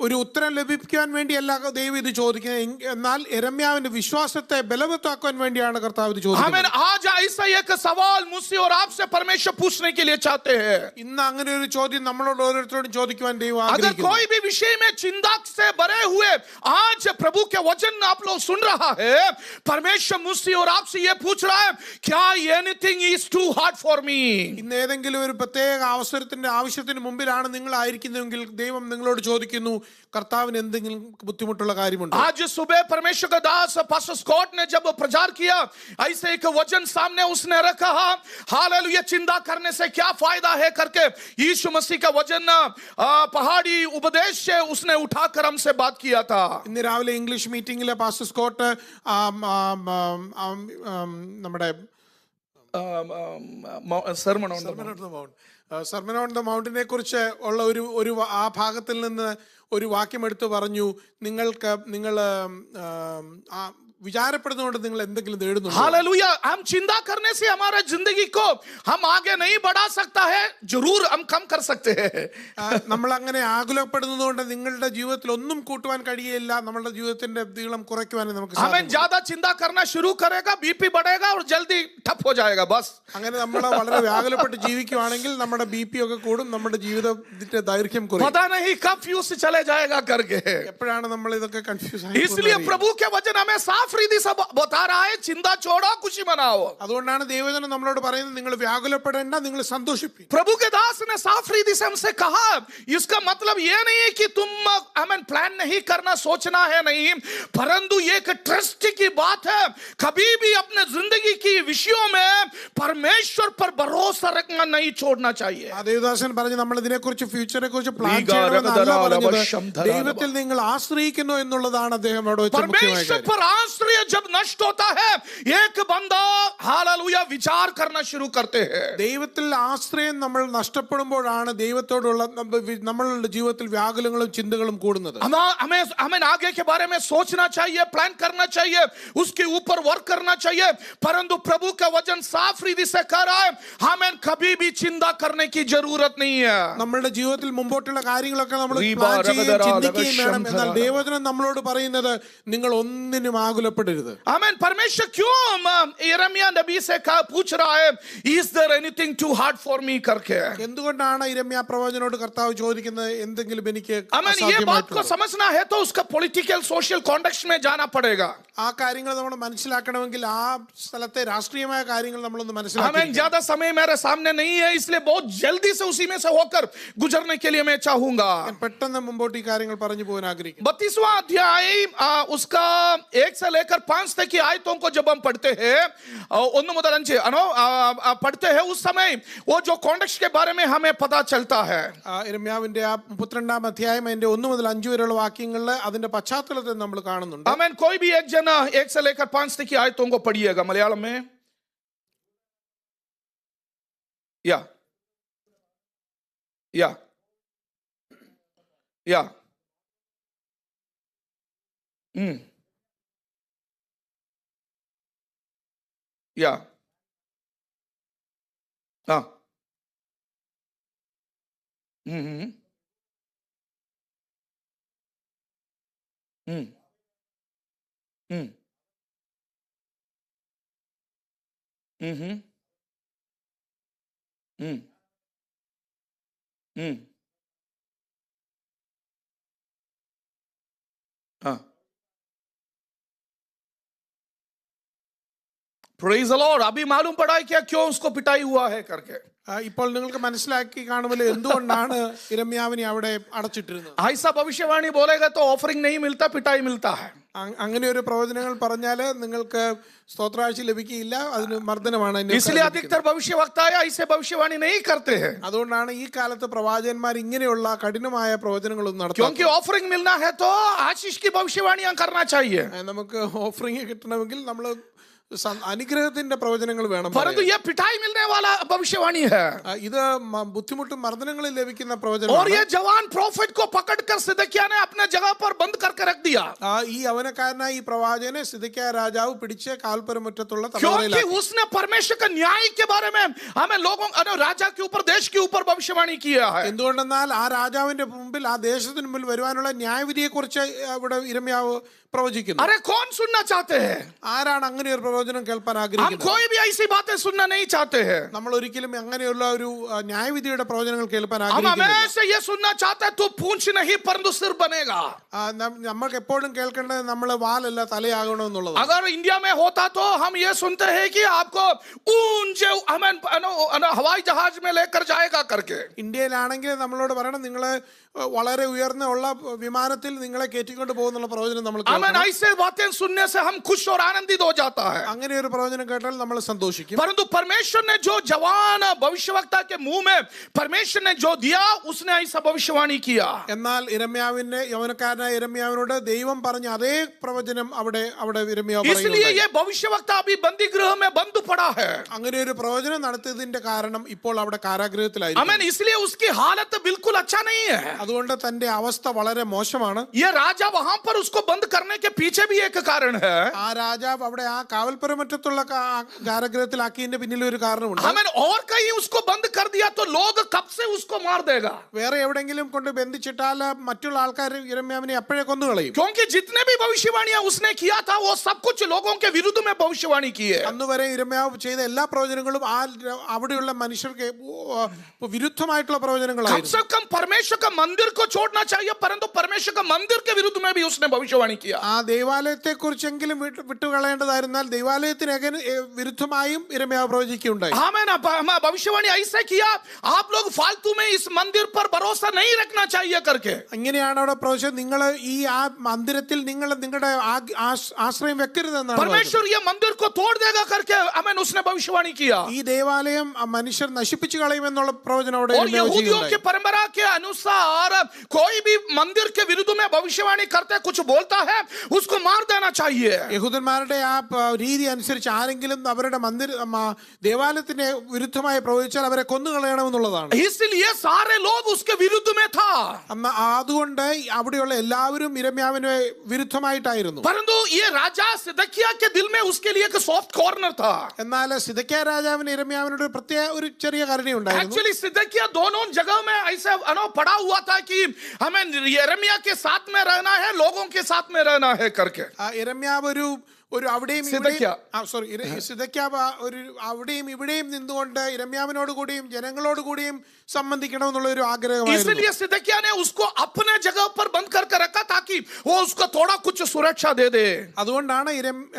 ഒരു ഉത്തരം ലഭിക്കാൻ വേണ്ടിയല്ല ദൈവം ഇത് ചോദിക്കുന്നത്, എന്നാൽ യെരമ്യാവിന്റെ വിശ്വാസത്തെ ബലവത്താക്കാൻ വേണ്ടിയാണ് കർത്താവ് ഇത് ചോദിക്കുന്നത്. हमें आज ऐसा एक सवाल मुझसे और आपसे परमेश्वर पूछने के लिए चाहते हैं. ഇന്ന് അങ്ങനെ ഒരു ചോദ്യം നമ്മളോട് ഓരോരുത്തരോടും ചോദിക്കുവാൻ ദൈവം अगर ആഗ്രഹിക്കുന്നു. कोई भी विषय में चिंता से भरे हुए आज प्रभु के वचन आप लोग सुन रहा है, परमेश्वर मुझसे और आपसे ये पूछ रहा है क्या anything is too hard for me. ഇന്ന് ഏതെങ്കിലും ഒരു പ്രത്യേക അവസരത്തിന്റെ ആവശ്യത്തിന് മുമ്പിലാണ് നിങ്ങൾ ആയിരിക്കുന്നതെങ്കിൽ ദൈവം നിങ്ങളോട് ചോദിക്കുന്നു, കർത്താവിന് എന്തെങ്കിലും ബുദ്ധിമുട്ടുള്ള കാര്യമുണ്ടോ? आज सुबह परमेश्वर का दास पास्टर स्कॉट ने जब प्रचार किया, ऐसे एक वचन सामने उसने रखा, हालेलुया, चिंता करने से क्या फायदा है करके यीशु मसीह का वचन पहाड़ी उपदेश से उसने उठाकर हमसे बात किया था. ഇന്ന് രാവിലെ ഇംഗ്ലീഷ് മീറ്റിംഗിലെ പാസ്റ്റർ സ്കോട്ട് നമ്മുടെ sermon on the Sermon on the Mount. Sermon on the മൗണ്ടിനെ കുറിച്ച് ഉള്ള ഒരു ആ ഭാഗത്തിൽ നിന്ന് ഒരു വാക്യം എടുത്തു പറഞ്ഞു, നിങ്ങൾ വിചാരപ്പെടുന്നതുകൊണ്ട് നിങ്ങൾ എന്തെങ്കിലും നേടുന്നു. हालेलुया. हम चिंता करने से हमारा जिंदगी को हम आगे नहीं बढ़ा सकता है, जरूर हम कम कर सकते हैं. നമ്മൾ അങ്ങനെ ആകുലപ്പെടുന്നതുകൊണ്ട് നിങ്ങളുടെ ജീവിതത്തിൽ ഒന്നും കൂട്ടുവാൻ കഴിയില്ല, നമ്മുടെ ജീവിതത്തിന്റെ നീളം കുറയ്ക്കുവാൻ നമുക്ക് हमें ज्यादा चिंता करना शुरू करेगा, बीपी बढ़ेगा और जल्दी ठप हो जाएगा बस. അങ്ങനെ നമ്മൾ വളരെ വ്യാകുലപ്പെട്ട് ജീവിക്കുവാണെങ്കിൽ നമ്മുടെ BP ഒക്കെ കൂടും, നമ്മുടെ ജീവിതത്തിന്റെ ദൈർഘ്യം കുറയും. पता नहीं कब फ्यूज चले जाएगा करके. എപ്പോഴാണ് നമ്മൾ ഇതൊക്കെ കൺഫ്യൂസ് ആയി. इसलिए प्रभु के वचन हमें साफ रीति से बता रहा है, चिंता छोड़ो, खुशी मनाओ. അതുകൊണ്ടാണ് ദൈവജനം നമ്മളോട് പറയുന്നത്, നിങ്ങൾ വ്യാകുലപ്പെടേണ്ട, നിങ്ങൾ സന്തോഷിപ്പിക്കുക. प्रभु के दास ने साफ रीति से हमसे कहा, इसका मतलब ये नहीं है कि तुम प्लान नहीं करना, सोचना है नहीं, परंतु एक ट्रस्ट की बात है. कभी भी अपने जिंदगी की विषयों में परमेश्वर पर भरोसा रखना नहीं छोड़ना चाहिए. ആ ദേവദാസൻ പറഞ്ഞു, നമ്മൾ ഇതിനെക്കുറിച്ച് ഫ്യൂച്ചറെ കുറിച്ച് പ്ലാൻ ചെയ്യണമെന്നല്ല പറഞ്ഞത്, ദൈവത്തിൽ നിങ്ങൾ ആശ്രയിക്കുന്നു എന്നുള്ളതാണ് അദ്ദേഹം അവിടെ വെച്ച് മുഖ്യമായ परमेश्वर കാര്യം. पर आश्रय जब नष्ट होता है, एक बंदा हालेलुया विचार करना शुरू करते हैं. ദൈവത്തിൽ ആശ്രയം നമ്മൾ നഷ്ടപ്പെടുമ്പോഴാണ് ദൈവത്തോടുള്ള നമ്മളുടെ ജീവിതത്തിൽ വ്യാകുലങ്ങളും ചിന്തകളും കൂടുന്നത്. हमें आगे के बारे में सोचना चाहिए, प्लान करना चाहिए, उसके ऊपर वर्क करना चाहिए, परंतु प्रभु का वचन साफ रीति से कह रहा है, हमें कभी भी चिंता करने की जरूरत नहीं है. നമ്മളുടെ ജീവിതത്തിൽ മുമ്പോട്ടുള്ള കാര്യങ്ങളൊക്കെ നമ്മൾ പ്ലാൻ ചെയ്യുകയും ചിന്തിക്കുകയും വേണം. എന്നാൽ ദൈവവചനം നമ്മളോട് പറയുന്നത്, നിങ്ങൾ ഒന്നിനും ആകുലപ്പെടരുത്. आमीन. परमेश्वर क्यों यिर्मयाह नबी से पूछ रहा है, is there anything too hard for me करके? എന്തുകൊണ്ടാണ് യിരെമ്യാ പ്രവാചകനോട് കർത്താവ് ചോദിക്കുന്നത്, എന്തെങ്കിലും എനിക്ക് आमीन. ये बात को समझना है तो उसका पॉलिटिकल सोशल कॉन्टेक्स्ट में जाना पड़ेगा. ആ കാര്യങ്ങൾ നമ്മൾ മനസ്സിലാക്കണമെങ്കിൽ ആ സ്ഥലത്തെ രാഷ്ട്രീയമായ കാര്യങ്ങൾ നമ്മളൊന്ന് आमीन. മനസ്സിലാക്കണം. ज्यादा समय मेरे सामने नहीं है, इसलिए बहुत जल्दी से उसी में से होकर गुजरने के लिए मैं चाहूंगा. ഞാൻ പെട്ടെന്ന് മുമ്പോട്ട് ഈ കാര്യങ്ങൾ പറഞ്ഞു പോകാൻ ആഗ്രഹിക്കുന്നു. 32वां अध्याय उसका 1 से लेकर 5 तक की आयतों को जब हम पढ़ते हैं, 1 മുതൽ 5 पढ़ते हैं, उस समय वो जो कॉन्टेक्स्ट के बारे में हमें पता चलता है. യിരെമ്യാവിന്റെ ആ 32-ാം അധ്യായം അതിന്റെ 1 മുതൽ 5 വരെയുള്ള വാക്യങ്ങളിൽ അതിന്റെ പശ്ചാത്തലത്തെ നമ്മൾ കാണുന്നുണ്ട്. आमीन. कोई भी एक जन 1 से लेकर 5 तक की आयतों को पढ़िएगा मलयालम में. या या या या हाँ हम्म हम्म हम्म हम्म हम्म हम्म हाँ. Praise the Lord. अभी मालूम पड़ा है क्या क्यों उसको पिटाई हुआ है करके? ഇപ്പോൾ നിങ്ങൾക്ക് മനസ്സിലാക്കി കാണുമല്ലോ എന്തുകൊണ്ടാണ് യിരെമ്യാവിനെ അവിടെ അടച്ചിട്ടിരുന്നത്. ऐसा भविष्यवाणी बोलेगा तो ऑफरिंग नहीं मिलता, पिटाई मिलता है. അങ്ങനെ ഒരു പ്രവചനങ്ങൾ പറഞ്ഞാല് നിങ്ങൾക്ക് സ്തോത്രാഴ്ച ലഭിക്കില്ല, അതിന് മർദ്ദനമാണ്. इसलिए अधिकतर भविष्यवक्ता ऐसे भविष्यवाणी नहीं करते हैं. അതുകൊണ്ടാണ് ഈ കാലത്ത് പ്രവാചകന്മാർ ഇങ്ങനെയുള്ള കഠിനമായ പ്രവചനങ്ങളൊന്നും നടത്തുന്നത്. क्योंकि ऑफरिंग मिलना है तो आशीष की भविष्यवाणियां करना चाहिए. നമുക്ക് ഓഫറിംഗ് കിട്ടണമെങ്കിൽ നമ്മൾ അനുഗ്രഹത്തിന്റെ പ്രവചനങ്ങൾ വേണം. परंतु ये पिटाई मिलने वाला भविष्यवाणी है. ഇത് ബുദ്ധിമുട്ടും മർദ്ദനങ്ങളിൽ ലഭിക്കുന്ന പ്രവചനം. और ये जवान प्रोफेट को पकड़कर सिदकिय्याह ने अपने जगह पर बंद करके रख दिया. ഈ യൗവനക്കാരനായ ഈ പ്രവാചകനെ സിദക്കിയാ രാജാവ് പിടിച്ച് കാൽപരമുറ്റത്തുള്ള क्योंकि उसने परमेश्वर का न्याय के बारे में हमें लोगों राजा के ऊपर, देश के ऊपर भविष्यवाणी किया है. എന്തുകൊണ്ടെന്നാൽ ആ രാജാവിന്റെ മുമ്പിൽ, ആ ദേശത്തിന് മുമ്പിൽ വരുവാനുള്ള ന്യായവിധിയെ കുറിച്ച് ഇവിടെ യിരെമ്യാവ് പ്രവചിക്കുന്നു. अरे कौन सुनना चाहते हैं? ആരാണ് അങ്ങനെ ഒരു പ്രവചനം കേൾക്കാൻ हम ആഗ്രഹിക്കുന്നത്? कोई भी ऐसी बातें सुनना नहीं चाहते हैं. നമ്മൾ ഒരിക്കലും അങ്ങനെയുള്ള ഒരു ന്യായവിധിയുടെ പ്രവചനങ്ങൾ കേൾക്കാൻ हम ആഗ്രഹിക്കുന്നില്ല. हमेशा ये सुनना चाहते हैं तू पूंछ नहीं परंतु सिर बनेगा. നമ്മൾക്ക് എപ്പോഴും കേൾക്കേണ്ടത് നമ്മൾ വാലല്ല തലയാകണമെന്നുള്ളത്. अगर इंडिया में होता तो हम ये सुनते हैं कि आपको ऊंचे हवाई जहाज में लेकर जाएगा करके. ഇന്ത്യയിലാണെങ്കിൽ നമ്മളോട് പറയണം, നിങ്ങളെ വളരെ ഉയർന്ന ഉള്ള വിമാനത്തിൽ നിങ്ങളെ കയറ്റിക്കൊണ്ട് പോകുന്നുള്ള പ്രവചനം നമ്മൾ हमें ऐसे बातें सुनने से हम खुश और आनंदित हो जाता है. അങ്ങനെ ഒരു പ്രവചനം കേട്ടാൽ നമ്മൾ സന്തോഷിക്കും. परंतु परमेश्वर ने जो जवान भविष्यवक्ता के मुंह में परमेश्वर ने जो दिया उसने ऐसा भविष्यवाणी किया. എന്നാൽ ഇരമ്യാവിന്റെ യൗവനക്കാരനായ ഇരമ്യാവിനോട് ദൈവം പറഞ്ഞ അതേ പ്രവചനം അവിടെ ഇരമ്യാവ് इसलिए പറയുന്നു. ये भविष्यवक्ता अभी बंदी गृह में बंद पड़ा है. അങ്ങനെ ഒരു പ്രവചനം നടത്തിയതിന്റെ കാരണം ഇപ്പോൾ അവിടെ കാരാഗൃഹത്തിലായിരുന്നു. आमीन. इसलिए उसकी हालत बिल्कुल अच्छा नहीं है. അതുകൊണ്ട് തന്റെ അവസ്ഥ വളരെ മോശമാണ്. ये राजा वहां पर उसको बंद करने के पीछे भी एक कारण है. ആ രാജാവ് അവിടെ ആ കാവൽപുരമറ്റത്തുള്ള കാരാഗൃഹത്തിലാക്കിയതിന്റെ പിന്നിൽ ഒരു കാരണമുണ്ട്. आमीन. और कहीं उसको बंद कर दिया तो लोग कब से उसको मार देगा. വേറെ എവിടെങ്കിലും കൊണ്ട് ബന്ധിച്ചിട്ടാൽ മറ്റുള്ള ആൾക്കാർ ഇരമ്യാവിനെ അപ്പോഴേ കൊന്നുകളയും. क्योंकि जितने भी भविष्यवाणियां उसने किया था वो सब कुछ लोगों के विरुद्ध में भविष्यवाणी की है. അന്ന് വരെ ഇരമ്യാവ് ചെയ്ത എല്ലാ പ്രവചനങ്ങളും അവിടെയുള്ള മനുഷ്യർക്ക് വിരുദ്ധമായിട്ടുള്ള कम പ്രവചനങ്ങളായിരുന്നു. से कम परमेश्वर का मंदिर को छोड़ना चाहिए, परंतु परमेश्वर का मंदिर के विरुद्ध में भी उसने भविष्यवाणी किया. ആ ദേവാലയത്തെ കുറിച്ചെങ്കിലും വിട്ടുകളയേണ്ടതായിരുന്നാൽ ദേവാലയത്തിന് വിരുദ്ധമായും ഇരമ്യാവ് പ്രവചിക്കുകയുണ്ടായി. आमीन. भविष्यवाणी ऐसे किया, आप लोग फालतू में इस मंदिर पर भरोसा नहीं रखना चाहिए करके. ഇങ്ങനെയാണ് അവിടെ പ്രവചനം. നിങ്ങൾ ഈ ആ മന്ദിരത്തിൽ നിങ്ങൾ നിങ്ങളുടെ ആശ്രയം വെക്കരുതെന്നാണ്. परमेश्वर ये मंदिर को तोड़ देगा करके आमीन उसने भविष्यवाणी किया. ഈ ദേവാലയം മനുഷ്യർ നശിപ്പിച്ചു കളയുമെന്നുള്ള പ്രവചനം അവിടെ और यहूदियों की परंपरा के अनुसार कोई भी मंदिर के विरुद्ध में भविष्यवाणी करते कुछ बोलता है उसको मार देना चाहिए. യഹൂദന്മാരുടെ ആ രീതി അനുസരിച്ച് ആരെങ്കിലും അവരുടെ ദേവാലയത്തിന് വിരുദ്ധമായി പ്രവചിച്ചാൽ അവരെ കൊന്നുകളയണമെന്നുള്ളതാണ്. इसलिए सारे लोग उसके विरुद्ध में था. അതുകൊണ്ട് അവിടെയുള്ള എല്ലാവരും ഇരമ്യാവിന് വിരുദ്ധമായിട്ടായിരുന്നു. परंतु ये राजा सिदकिया के दिल में उसके लिए एक सॉफ्ट कॉर्नर था. എന്നാൽ സിദക്കിയ രാജാവിന് ഇരമ്യാവിനോട് ഒരു ചെറിയ കരുണ ഉണ്ടായിരുന്നു. एक्चुअली सिदकिया दोनों जगह में ऐसा पड़ा हुआ था कि हमें यिर्मयाह के साथ में रहना है, लोगों के साथ में रहना है करके. ഇരമ്യാവ് ഒരു അവിടെയും സിദക്കിയാവ് ഒരു അവിടെയും ഇവിടെയും നിന്നുകൊണ്ട് ഇരമ്യാവിനോട് കൂടിയും ജനങ്ങളോട് കൂടിയും സംബന്ധിക്കണമെന്നുള്ള ഒരു ആഗ്രഹമായിരുന്നു. इसलिए सिदकिया ने उसको अपने जगह पर बंद करके रखा ताकि वो उसको थोड़ा कुछ सुरक्षा दे दे. അതുകൊണ്ടാണ്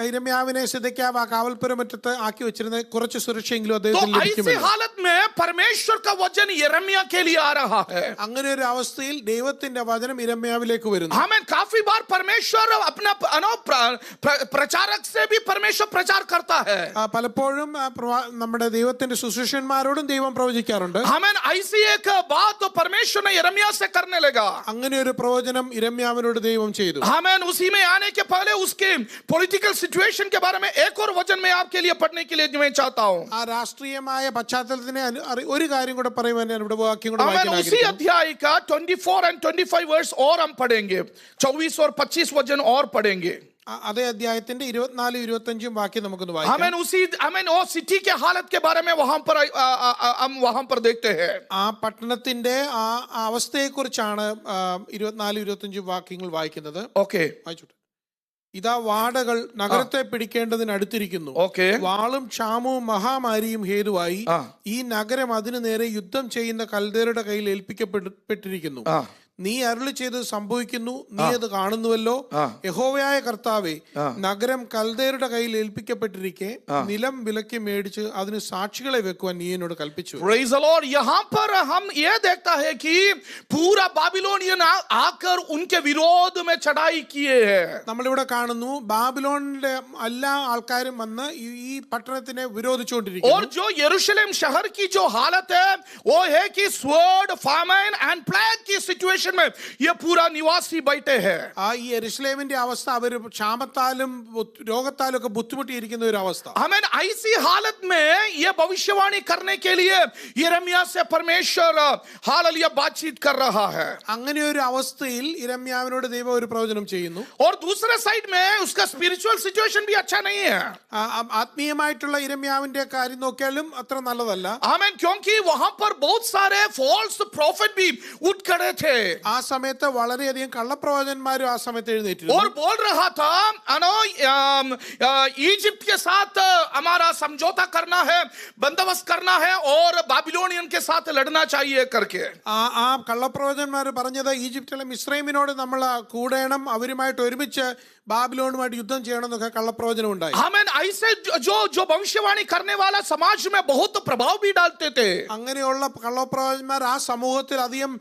ഇരമ്യാവിനെ സിദക്കിയാവ് ആ കാവൽപുരമറ്റത്ത് ആക്കി വെച്ചിരുന്നത്. കുറച്ച് സുരക്ഷയെങ്കിലും तो അദ്ദേഹത്തിന് ऐसी ലഭിക്കുമെന്ന്. हालत में परमेश्वर का वचन यिर्मयाह के लिए आ रहा है. അങ്ങനെ ഒരു അവസ്ഥയിൽ ദൈവത്തിന്റെ വചനം ഇരമ്യാവിലേക്ക് വരുന്നു. हमें काफी बार परमेश्वर अपना प्रचारक से भी परमेश्वर प्रचार करता है. പലപ്പോഴും നമ്മുടെ ദൈവത്തിന്റെ ശുശ്രൂഷന്മാരോടും ദൈവം പ്രവചിക്കാറുണ്ട്. हमें ऐसी एक बात तो परमेश्वर ने यिर्मयाह से करने लगा. അങ്ങനെ ഒരു പ്രവചനം ഇരമ്യാവിനോട് ദൈവം ചെയ്തു. हमें उसी में आने के पहले उसके पॉलिटिकल सिचुएशन के बारे में एक और वचन में आपके लिए पढ़ने के लिए मैं चाहता हूं. ആ രാഷ്ട്രീയമായ പശ്ചാത്തലത്തിനെ ഒരു കാര്യം കൂടെ പറയുവാൻ ഞാൻ ഇവിടെ വാക്യം കൂടെ हमें വായിക്കാൻ उसी ആഗ്രഹിക്കുന്നു. अध्याय का 24 और 25 वर्स और हम पढ़ेंगे. 24 और 25 वचन और पढ़ेंगे. അതേ അധ്യായത്തിന്റെ 24-25 വാക്യം നമുക്കൊന്ന് വായിക്കാം. हमें वो सिटी के हालत के बारे में हम वहां पर देखते हैं. ആ പട്ടണത്തിന്റെ ആ അവസ്ഥയെ കുറിച്ചാണ് 24-25 വാക്യങ്ങൾ വായിക്കുന്നത്. ओके വായിച്ചോട്ടെ. ഇതാ വാടകൾ നഗരത്തെ പിടിക്കേണ്ടതിന് അടുത്തിരിക്കുന്നു. ഓക്കെ. വാളും ക്ഷാമവും മഹാമാരിയും ഹേതുവായി ഈ നഗരം അതിനു നേരെ യുദ്ധം ചെയ്യുന്ന കൽദയരുടെ കയ്യിൽ ഏൽപ്പിക്കപ്പെട്ടിരിക്കുന്നു. നീ അരുളി ചെയ്തത് സംഭവിക്കുന്നു, നീ അത് കാണുന്നുവല്ലോ. യഹോവയായ കർത്താവേ, നഗരം കൽദയരുടെ കയ്യിൽ ഏൽപ്പിക്കപ്പെട്ടിരിക്കെ നിലം വിലക്ക് മേടിച്ച് അതിന് സാക്ഷികളെ വെക്കുവാൻ നീ എന്നോട് കൽപ്പിച്ചു. Praise the Lord. यहाँ पर हम ये देखता है कि पूरा बाबिलोनियन आकर उनके विरोध में चढ़ाई किए हैं. നമ്മളിവിടെ കാണുന്നു ബാബിലോണിലെ എല്ലാ ആൾക്കാരും വന്ന് ഈ പട്ടണത്തിനെ വിരോധിച്ചുകൊണ്ടിരിക്കുന്നു. और जो यरूशलेम शहर की जो हालत है वो है कि sword, famine and plague की सिचुएशन में ये पूरा निवासी बैठे हैं. ആ ഈ യെരുശലേമിന്റെ അവസ്ഥ അവർ ക്ഷാമത്താലും രോഗത്താലും ഒക്കെ ബുദ്ധിമുട്ടിയിരിക്കുന്ന ഒരു അവസ്ഥ. हमें ऐसी हालत में ये भविष्यवाणी करने के लिए यिर्मयाह से परमेश्वर हालेलुया बातचीत कर रहा है. അങ്ങനെ ഒരു അവസ്ഥയിൽ യിരെമ്യാവിനോട് ദൈവം ഒരു പ്രവചനം ചെയ്യുന്നു. और दूसरे साइड में उसका स्पिरिचुअल सिचुएशन भी अच्छा नहीं है. ആത്മീയമായിട്ടുള്ള യിരെമ്യാവിന്റെ കാര്യം നോക്കിയാലും അത്ര നല്ലതല്ല. आमीन. क्योंकि वहां पर बहुत सारे फॉल्स प्रॉफिट भी उठ खड़े थे. ആ സമയത്ത് വളരെയധികം കള്ളപ്രവചന്മാരും ആ സമയത്ത് എഴുന്നേറ്റിരുന്നു. और बोल रहा था इजिप्ट के साथ हमारा समझौता करना है, बंदोबस्त करना है और बाबिलोनियन के साथ लड़ना चाहिए करके. ആ കള്ളപ്രവചന്മാർ പറഞ്ഞത് ഈജിപ്തിലെ മിസ്രൈമിനോട് നമ്മൾ കൂടണം, അവരുമായിട്ട് ഒരുമിച്ച് ബാബിലോണുമായിട്ട് യുദ്ധം ചെയ്യണമെന്നൊക്കെ കള്ളപ്രവചനം ഉണ്ടായി. आमीन. ऐसे जो जो भविष्यवाणी करने वाला समाज में बहुत प्रभाव भी डालते थे. അങ്ങനെയുള്ള കള്ളപ്രവചന്മാർ ആ സമൂഹത്തിൽ അധികം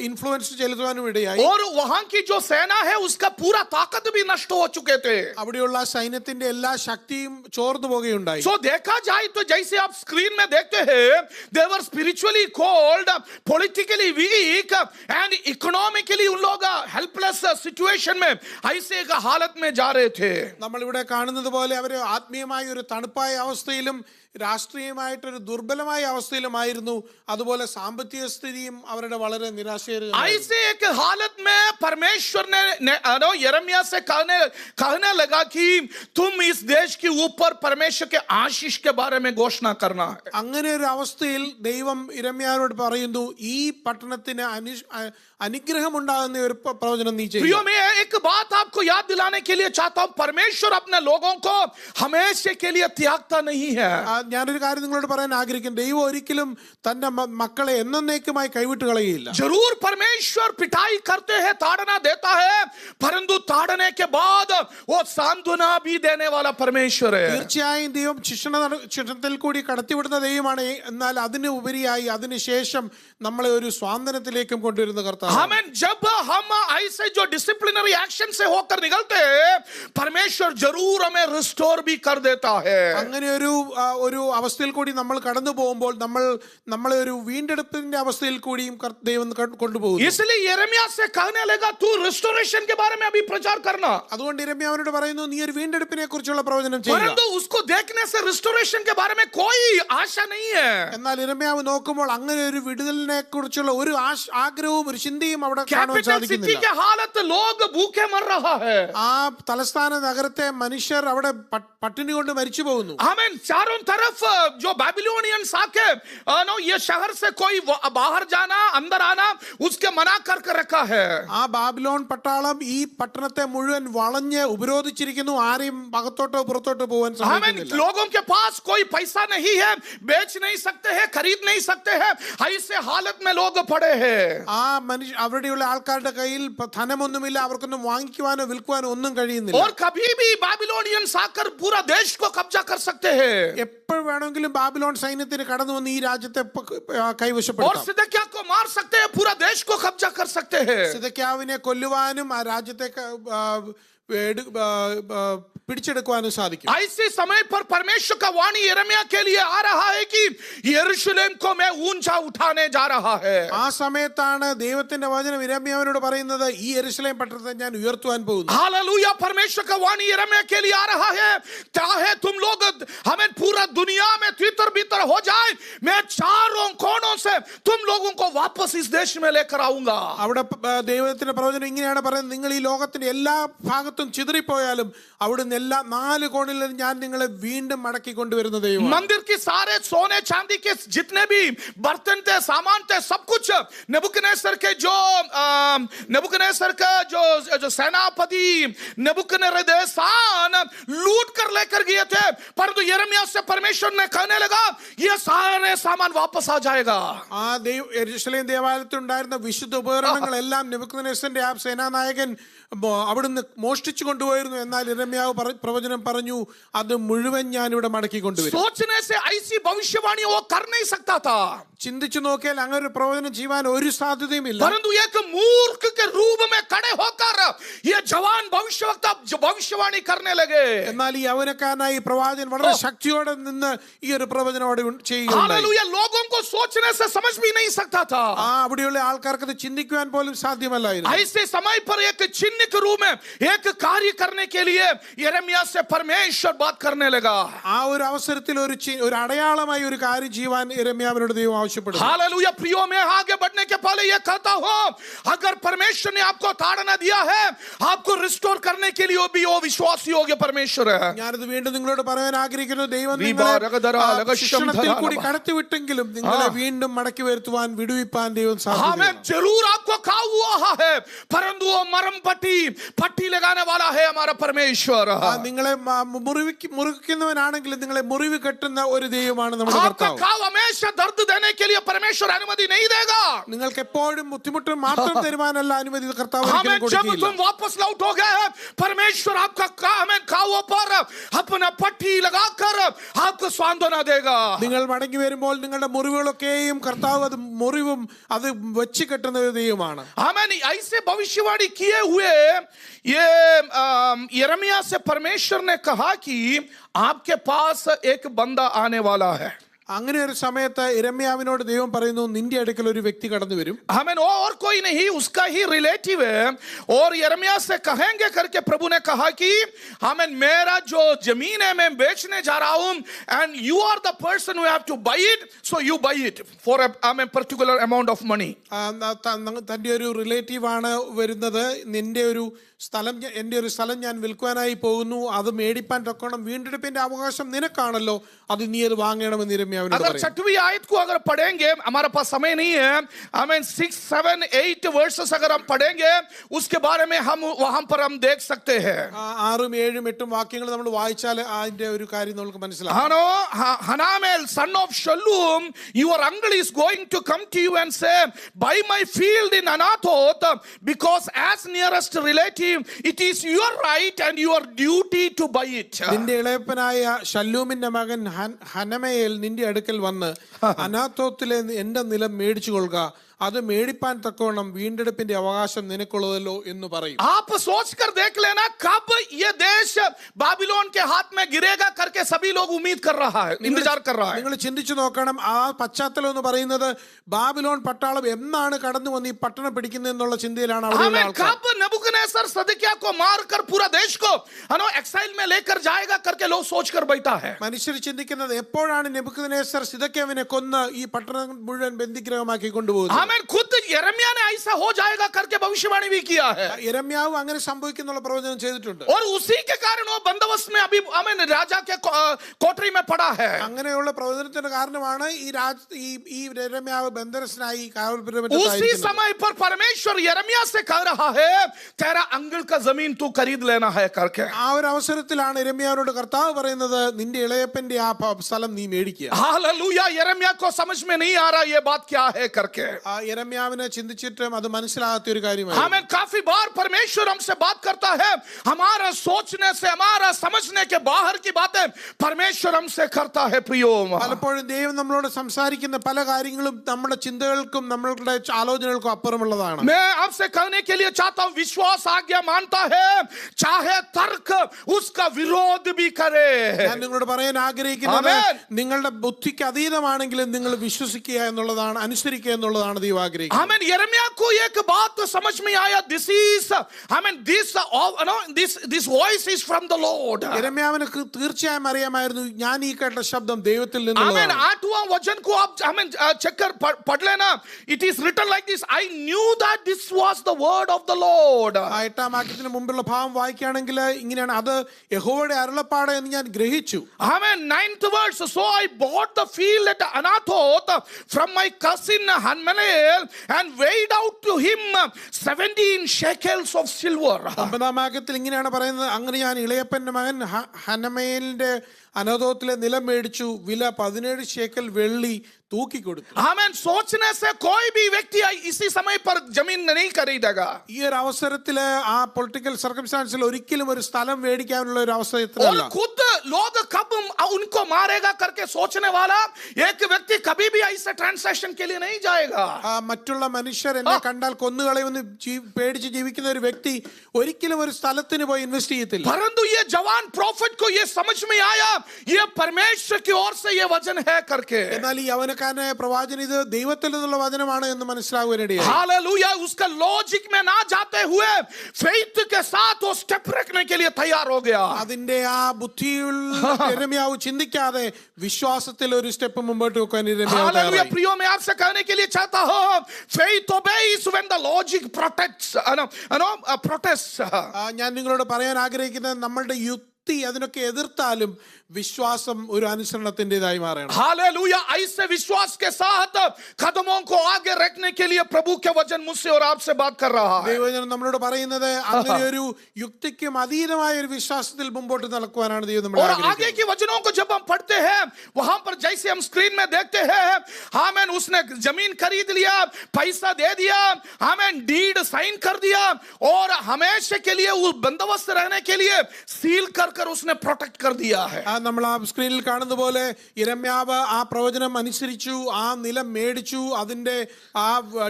ഇൻഫ്ലുവൻസ് ചെലുത്തുവാനും ഇടയായി. और वहां की जो सेना है उसका पूरा ताकत भी नष्ट हो चुके थे. അവിടെയുള്ള സൈന്യത്തിന്റെ എല്ലാ ശക്തിയും ചോർന്നു പോകുകയുണ്ടായി. So देखा जाए तो जैसे आप स्क्रीन में देखते हैं, they were spiritually cold, politically weak and economically उन लोग helpless situation में ऐसे एक हालत में जा रहे थे. നമ്മൾ ഇവിടെ കാണുന്നത് പോലെ അവർ ആത്മീയമായ ഒരു തണുപ്പായ അവസ്ഥയിലും രാഷ്ട്രീയമായിട്ടൊരു ദുർബലമായ അവസ്ഥയിലുമായിരുന്നു. അതുപോലെ സാമ്പത്തിക സ്ഥിതിയും അവരുടെ വളരെ നിരാശകരമാണ്. ऐसे एक हालत में परमेश्वर ने यिर्मयाह से कहने लगा कि तुम इस देश के ऊपर परमेश्वर के आशीष के बारे में घोषणा करना है. അങ്ങനെ ഒരു അവസ്ഥയിൽ ദൈവം യിരെമ്യാവിനോട് പറയുന്നു, ഈ പട്ടണത്തിന് അനുഗ്രഹം ഉണ്ടാകുന്ന ഒരു പ്രവചനം നീ ചെയ്യുക. प्रियो, मैं एक बात आपको याद दिलाने के लिए चाहता हूं, परमेश्वर अपने लोगों को हमेशा के लिए त्यागता नहीं है. ഞാനൊരു കാര്യം നിങ്ങളോട് പറയാൻ ആഗ്രഹിക്കുന്നു, ദൈവം ഒരിക്കലും തന്റെ മക്കളെ എന്നേക്കുമായി കൈവിട്ട് കളയുകയില്ല. जरूर परमेश्वर पिटाई करते हैं, ताड़ना देता है, परंतु ताड़ने के बाद वो सांत्वना भी देने वाला परमेश्वर है. തീർച്ചയായും ദൈവം ശിക്ഷണത്തിൽ കൂടി കടത്തിവിടുന്ന ദൈവമാണ്. എന്നാൽ അതിന് ഉപരിയായി അതിനുശേഷം നമ്മളെ ഒരു സ്വാതന്ത്ര്യത്തിലേക്കും കൊണ്ടുവരുന്ന കർത്താവ്. हमें जब हम ऐसे जो डिसिप्लिनरी एक्शन से होकर निकलते हैं, परमेश्वर जरूर हमें रिस्टोर भी कर देता है. അങ്ങനെ ഒരു അവസ്ഥയിൽ കൂടി നമ്മൾ കടന്നു പോകുമ്പോൾ നമ്മളെ ഒരു വീണ്ടെടുപ്പിന്റെ അവസ്ഥയിൽ കൂടിയും ദൈവം കൊണ്ടുപോകും. इसलिए यिर्मयाह से कहने लगा, तू रिस्टोरेशन के बारे में अभी प्रचार करना. അതുകൊണ്ട് യിരെമ്യാവിനോട് പറയുന്നു, നീ ഒരു വീണ്ടെടുപ്പിനെ കുറിച്ചുള്ള പ്രവചനം ചെയ്യുക. परंतु उसको देखने से रिस्टोरेशन के बारे में कोई आशा नहीं है. എന്നാൽ യിരെമ്യാവ് നോക്കുമ്പോൾ അങ്ങനെ ഒരു വിടുതലിനെ കുറിച്ചുള്ള ഒരു ആഗ്രഹവും ഒരു ചിന്തയും അവിടെ കാണാൻ സാധിക്കുന്നില്ല. की हालत लोग भूखे मर रहा है. ആ തലസ്ഥാന നഗരത്തെ മനുഷ്യർ അവിടെ പട്ടിണി കൊണ്ട് മരിച്ചു പോകുന്നു. आमीन. चारों तरफ जो बाबिलोनियंस आके ये शहर से कोई बाहर जाना अंदर आना उसके मना कर रखा है. ആ ബാബിലോൺ പട്ടാളം ഈ പട്ടണത്തെ മുഴുവൻ വളഞ്ഞ് ഉപരോധിച്ചിരിക്കുന്നു. ആരെയും അകത്തോട്ടോ പുറത്തോട്ടോ പോകാൻ സാധിക്കുന്നില്ല. लोगों के पास कोई पैसा नहीं है, बेच नहीं सकते हैं, खरीद नहीं सकते हैं. ऐसे हालत में लोग पड़े हैं. ആ അവിടെയുള്ള ആൾക്കാരുടെ കയ്യിൽ ധനമൊന്നുമില്ല, അവർക്കൊന്നും വാങ്ങിക്കുവാനോ വിൽക്കുവാനോ ഒന്നും കഴിയുന്നില്ല. और कभी भी बाबिलोनियंस आकर पूरा देश को कब्जा कर सकते हैं. എപ്പോൾ വേണമെങ്കിലും ബാബിലോൺ സൈന്യത്തിന് കടന്നു വന്ന് ഈ രാജ്യത്തെ और കൈവശപ്പെടുത്താം. सिदकिय्याह को मार सकते हैं, पूरा देश को कब्जा कर सकते हैं. സിദെക്കീയാവിനെ കൊല്ലുവാനും ആ രാജ്യത്തെ പിടിച്ചെടുക്കുവാനും സാധിക്കും. ऐसे समय पर परमेश्वर का वाणी यिर्मयाह के लिए आ रहा है कि यरूशलेम को मैं ऊंचा उठाने जा रहा है. ആ സമയത്താണ് ദൈവത്തിന്റെ വചനം യിരെമ്യാവിനോട് പറയുന്നത്, ഈ യെരൂശലേം പട്ടണത്തെ ഞാൻ ഉയർത്തുവാൻ പോകുന്നു. हालेलुया. परमेश्वर का वाणी यिर्मयाह के लिए आ रहा है, चाहे तुम लोग हमें पूरा दुनिया में तितर बितर हो जाए, मैं चारों कोनों से तुम लोगों को वापस इस देश में लेकर आऊंगा. അവിടെ ദൈവത്തിന്റെ പ്രവചനം ഇങ്ങനെയാണ് പറയുന്നത്, നിങ്ങൾ ഈ ലോകത്തിന്റെ എല്ലാ ഭാഗത്തും ചിതറിപ്പോയാലും അവിടുന്ന് എല്ലാ 4 കോണിലും ഞാൻ നിങ്ങളെ വീണ്ടും മടക്കി കൊണ്ടുവരുന്ന ദൈവം. मंदिर की सारे सोने चांदी के जितने भी बर्तन थे, सामान थे, सब कुछ नबूकदनेस्सर के जो सेनापति नबूकदनेस्सर लूट कर लेकर गए थे, परंतु यिर्मयाह से परमेश्वर ने कहने लगा ये सारे सामान वापस आ जाएगा. ആ യെരൂശലേം ദേവാലയത്തിൽ ഉണ്ടായിരുന്ന വിശുദ്ധ ഉപകരണങ്ങളെല്ലാം നെബൂഖദ്നേസറിന്റെ ആ സേനാനായകൻ അവിടുന്ന് മോഷ്ടിച്ചു കൊണ്ടുപോയിരുന്നു. എന്നാൽ യിരെമ്യാവ് പ്രവചനം പറഞ്ഞു, അത് മുഴുവൻ ഞാൻ ഇവിടെ മടക്കി കൊണ്ടുവരും. सोचने से ऐसी भविष्यवाणी वो कर नहीं सकता था. ചിന്തിച്ചു നോക്കിയാൽ അങ്ങനെ ഒരു പ്രവചനം ചെയ്യാൻ ഒരു സാധ്യതയും ഇല്ല. परंतु एक मूर्ख के रूप में खड़े होकर ये जवान भविष्यवक्ता भविष्यवाणी करने लगे. എന്നാൽ ഈ യൗവനക്കാരനായ പ്രവാചകൻ വളരെ ശക്തിയോടെ നിന്ന് ഈ ഒരു പ്രവചനം അവിടെ ചെയ്യുകയുണ്ടായി. हालेलुया. लोगों को सोचने से समझ भी नहीं सकता था. അവിടെയുള്ള ആൾക്കാർക്ക് അത് ചിന്തിക്കുവാൻ പോലും സാധ്യമല്ലായിരുന്നു. ऐसे समय पर एक चिन्ह के रूप में एक कार्य करने के लिए यिर्मयाह से परमेश्वर बात करने लगा. ആ ഒരു അവസരത്തിൽ ഒരു അടയാളമായി ഒരു കാര്യം ചെയ്യുവാൻ യിരെമ്യാവിനോട് ദൈവം ആവശ്യപ്പെട്ടു. हालेलुया. प्रियो, मैं आगे बढ़ने के पहले ये कहता हूं, अगर परमेश्वर ने आपको ताड़ना दिया है, आपको रिस्टोर करने के लिए वो विश्वास योग्य परमेश्वर है. ഞാനത് വീണ്ടും നിങ്ങളോട് പറയാൻ ആഗ്രഹിക്കുന്നു, ദൈവം ശിക്ഷണത്തിൽ കൂടി കടത്തിവിട്ടെങ്കിലും നിങ്ങളെ വീണ്ടും മടക്കി വരുത്തുവാൻ വിടുവിപ്പാൻ ദൈവം സാധിക്കും. जरूर आपको खा हुआ है, परंतु वो मरम पट्टी पट्टी पट्टी लगाने वाला है हमारा परमेश्वर. നിങ്ങളെ മുറിക്കുന്നവനാണെങ്കിലും നിങ്ങളെ മുറിവ് കെട്ടുന്ന ഒരു ദൈവമാണ് നമ്മുടെ आपका കർത്താവ്. घाव हमेशा दर्द देने के लिए परमेश्वर अनुमति नहीं देगा. നിങ്ങൾക്ക് എപ്പോഴും ബുദ്ധിമുട്ട് മാത്രം തരുവാനല്ല അനുമതി കർത്താവ് हमें ഒരിക്കലും जब കൊടുക്കില്ല. तुम वापस लौट हो गए परमेश्वर आपका हमें घावों पर अपना पट्टी लगाकर आपको सांत्वना देगा. നിങ്ങൾ മടങ്ങി വരുമ്പോൾ നിങ്ങളുടെ മുറിവുകളൊക്കെയും കർത്താവ് അത് മുറിവും അത് വെച്ച് കെട്ടുന്ന ഒരു ദൈവമാണ്. हमें ऐसे भविष्यवाणी किए हुए ये यिर्मयाह से परमेश्वर ने कहा कि आपके पास एक बंदा आने वाला है. അങ്ങനെ ഒരു സമയത്ത് യിരെമ്യാവിനോട് ദൈവം പറയുന്നു, നിന്റെ അടുക്കൽ ഒരു വ്യക്തി കടന്നു വരും. हमें और कोई नहीं, उसका ही रिलेटिव है. और यिर्मयाह से कहेंगे करके प्रभु ने कहा कि हमें मेरा जो जमीन है मैं बेचने जा रहा हूं and you are the person who have to buy it, so you buy it for a particular amount of money. തന്റെ ഒരു റിലേറ്റീവ് ആണ് വരുന്നത്. നിന്റെ ഒരു സ്ഥലം, എൻ്റെ ഒരു സ്ഥലം ഞാൻ വിൽക്കുവാനായി പോകുന്നു, അത് മേടിപ്പാൻ തക്കോണം വീണ്ടെടുപ്പിന്റെ അവകാശം നിനക്കാണല്ലോ, അത് നീ അത് വാങ്ങണമെന്ന് യിരെമ്യാവിനോട് अगर പറയും. 6वीं आयत को अगर पढ़ेंगे, हमारे पास समय नहीं है, हमें 6, 7, 8 वर्सेस अगर हम पढ़ेंगे उसके बारे में हम वहां पर हम देख सकते हैं. 6, 7, 8 വാക്യങ്ങൾ നമ്മൾ വായിച്ചാൽ അതിന്റെ ഒരു കാര്യം നമുക്ക് മനസ്സിലാക്കാം. Hanamel, son of Shallum, your uncle is going to come to you and say, buy my field in Anathoth, because as nearest relative it is your right and your duty to buy it. നിന്റെ ഇളയപ്പനായ ശല്ലൂമിന്റെ മകൻ ഹനമയേൽ നിന്റെ അടുക്കൽ വന്ന് അനാഥോത്തിലെ എന്റെ നിലം മേടിച്ചു കൊള്ളുക, അത് മേടിപ്പാൻ തക്കവണ്ണം വീണ്ടെടുപ്പിന്റെ അവകാശം നിനക്കുള്ളതല്ലോ എന്ന് പറയും. आप सोचकर देख लेना कब ये देश बाबिलोन के हाथ में गिरेगा करके सभी लोग उम्मीद कर रहा है, इंतजार कर रहा है. നിങ്ങൾ ചിന്തിച്ചു നോക്കണം, ആ പശ്ചാത്തലം എന്ന് പറയുന്നത് ബാബിലോൺ പട്ടാളം എന്നാണ് കടന്നു വന്ന് ഈ പട്ടണം പിടിക്കുന്നതെന്നുള്ള ചിന്തയിലാണ് അവിടെ ആൾക്കാർ. कब नबूकदनेस्सर सिदकिय्याह को मारकर पूरा देश को एक्साइल में लेकर जाएगा करके लोग सोचकर बैठा है. മനുഷ്യർ ചിന്തിക്കുന്നത് എപ്പോഴാണ് നെബൂഖദ്നേസർ സിദക്കിയാവിനെ കൊന്ന് ഈ പട്ടണം മുഴുവൻ ബന്ദിഗൃഹമാക്കി കൊണ്ടുപോകുന്നത്. हमें खुद यिर्मयाह ने ऐसा हो जाएगा करके भविष्यवाणी भी किया है. യിരെമ്യാവ് അങ്ങനെ സംഭവിക്കുന്നുള്ള പ്രവചനം ചെയ്തിട്ടുണ്ട്. और उसी के कारण वो बंदोबस्त में अभी हमें राजा के कोठरी में पड़ा है. അങ്ങനെയുള്ള പ്രവചനത്തിന്റെ കാരണമാണ് ഈ യിരെമ്യാവ് ബന്ധനസ്ഥനായി उसी समय पर परमेश्वर यिर्मयाह से कह रहा है तेरा अंगल का जमीन तू खरीद लेना है करके. ആ ഒരു അവസരത്തിലാണ് യിരെമ്യാവിനോട് കർത്താവ് പറയുന്നത്, നിന്റെ ഇളയപ്പന്റെ ആ സ്ഥലം നീ മേടിക്കുക. हालेलुया. यिर्मयाह को समझ में नहीं आ रहा ये बात क्या है करके. യിരെമ്യാവിനെ ചിന്തിച്ചിട്ടും അത് മനസ്സിലാകാത്ത ഒരു കാര്യമാണ്. हमें काफी बार परमेश्वर हमसे बात करता है, हमारा सोचने से हमारा समझने के बाहर की बातें परमेश्वर हमसे करता है. प्रियो, പലപ്പോഴും ദൈവം നമ്മളോട് സംസാരിക്കുന്ന പല കാര്യങ്ങളും നമ്മുടെ ചിന്തകൾക്കും നമ്മളുടെ ആലോചനകൾക്കും അപ്പുറമുള്ളതാണ്. मैं आपसे कहने के लिए चाहता हूं, विश्वास आज्ञा मानता है चाहे तर्क उसका विरोध भी करे. ഞാൻ നിങ്ങളോട് പറയാൻ ആഗ്രഹിക്കുന്നത്, നിങ്ങളുടെ ബുദ്ധിക്ക് അതീതമാണെങ്കിലും നിങ്ങൾ വിശ്വസിക്കുക എന്നുള്ളതാണ്, അനുസരിക്കുക എന്നുള്ളതാണ് ദൈവം ആഗ്രഹിക്കുന്നത്. हमें यिर्मयाह को एक बात तो समझ में आया, this voice is from the Lord. യിരെമ്യാവിന് തീർച്ചയായും അറിയാമായിരുന്നു, ഞാൻ ഈ കേട്ട ശബ്ദം ദൈവത്തിൽ നിന്നുള്ളതാണ്. 8वां वचन को आप चेक कर पढ़ लेना. It is written like this, I knew that this was the word of the Lord. 8ാം വാക്യത്തിന് മുമ്പുള്ള ഭാഗം വായിക്കുകയാണെങ്കിൽ ഇങ്ങനെയാണ്, അത് യഹോവയുടെ അരുളപ്പാട് എന്ന് ഞാൻ ഗ്രഹിച്ചു. 9th verse, so I bought the field at Anathoth from my cousin Hanamel and weighed out to him 17 shekels of silver. 9ാം വാക്യത്തിൽ ഇങ്ങനെയാണ് പറയുന്നത്, അങ്ങനെ ഞാൻ ഇളയപ്പന്റെ മകൻ ഹനമേലിന്റെ അനാഥോത്തിലെ നിലം മേടിച്ചു, വില 17 ശേക്കൽ വെള്ളി തൂക്കി കൊടുത്തു. सोचने से कोई भी व्यक्ति इसी समय पर जमीन नहीं खरीदेगा. ഈ ഒരു അവസരത്തില് ആ പൊളിറ്റിക്കൽ സർക്കംസ്റ്റാൻസിൽ ഒരിക്കലും ഒരു സ്ഥലം മേടിക്കാനുള്ള ഒരു അവസരത്തിലല്ല. खुद लोग कब उनको मारेगा करके सोचने वाला एक व्यक्ति कभी भी ऐसे ट्रांसैक्शन के लिए नहीं जाएगा. മറ്റുള്ള മനുഷ്യർ എന്നെ കണ്ടാൽ കൊന്നുകളയുമെന്ന് പേടിച്ച് ജീവിക്കുന്ന ഒരു വ്യക്തി ഒരിക്കലും ഒരു സ്ഥലത്തിന് പോയി ഇൻവെസ്റ്റ് ചെയ്യത്തില്ല. परंतु ये जवान प्रॉफिट को ये समझ में आया ये परमेश्वर की ओर से ये वचन है करके. എന്നാൽ ഈ യവനക്കാരനായ പ്രവാചകൻ ഇത് ദൈവത്തിൽ നിന്നുള്ള വചനമാണ് എന്ന് മനസ്സിലാകുവാനിടയായി. हालेलुया. उसका लॉजिक में ना जाते हुए फेथ के साथ वो स्टेप रखने के लिए तैयार हो गया. അതിന്റെ ആ ബുദ്ധിയുള്ള യിരെമ്യാവ് ചിന്തിക്കാതെ വിശ്വാസത്തിൽ ഒരു സ്റ്റെപ്പ് മുമ്പോട്ട് വെക്കാൻ യിരെമ്യാവ് हालेलुया. തയ്യാറായി. प्रियो, मैं आपसे कहने के लिए चाहता हूं, faith obeys when the logic protests. ഞാൻ നിങ്ങളോട് പറയാൻ ആഗ്രഹിക്കുന്നത്, നമ്മളുടെ യുക്തി അതിനൊക്കെ എതിർത്താലും വിശ്വാസം ഒരു അനുസരണത്തിൻ്റെതായി മാറണം. हालेलुया. ऐसे विश्वास के साथ कदमों को आगे रखने के लिए प्रभु के वचन मुझसे और आपसे बात कर रहा है. ദൈവവചനം നമ്മളോട് പറയുന്നത് അങ്ങനെ ഒരു യുക്തിക്കും അതീതമായ ഒരു വിശ്വാസത്തിൽ മുമ്പോട്ട് നടക്കുവാനാണ് ദൈവം നമ്മളെ और ആഗ്രഹിക്കുന്നത്. आगे की वचनों को जब हम पढ़ते हैं वहां पर जैसे हम स्क्रीन में देखते हैं, आमेन, उसने जमीन खरीद लिया, पैसा दे दिया, आमेन, डीड साइन कर दिया और हमेशा के लिए उस बंदोबस्त रहने के लिए सील कर कर उसने प्रोटेक्ट कर दिया है. നമ്മൾ ആ സ്ക്രീനിൽ കാണുന്ന പോലെ യിരെമ്യാവ് ആ പ്രവചനം അനുസരിച്ചു, ആ നിലം മേടിച്ചു, അതിന്റെ ആ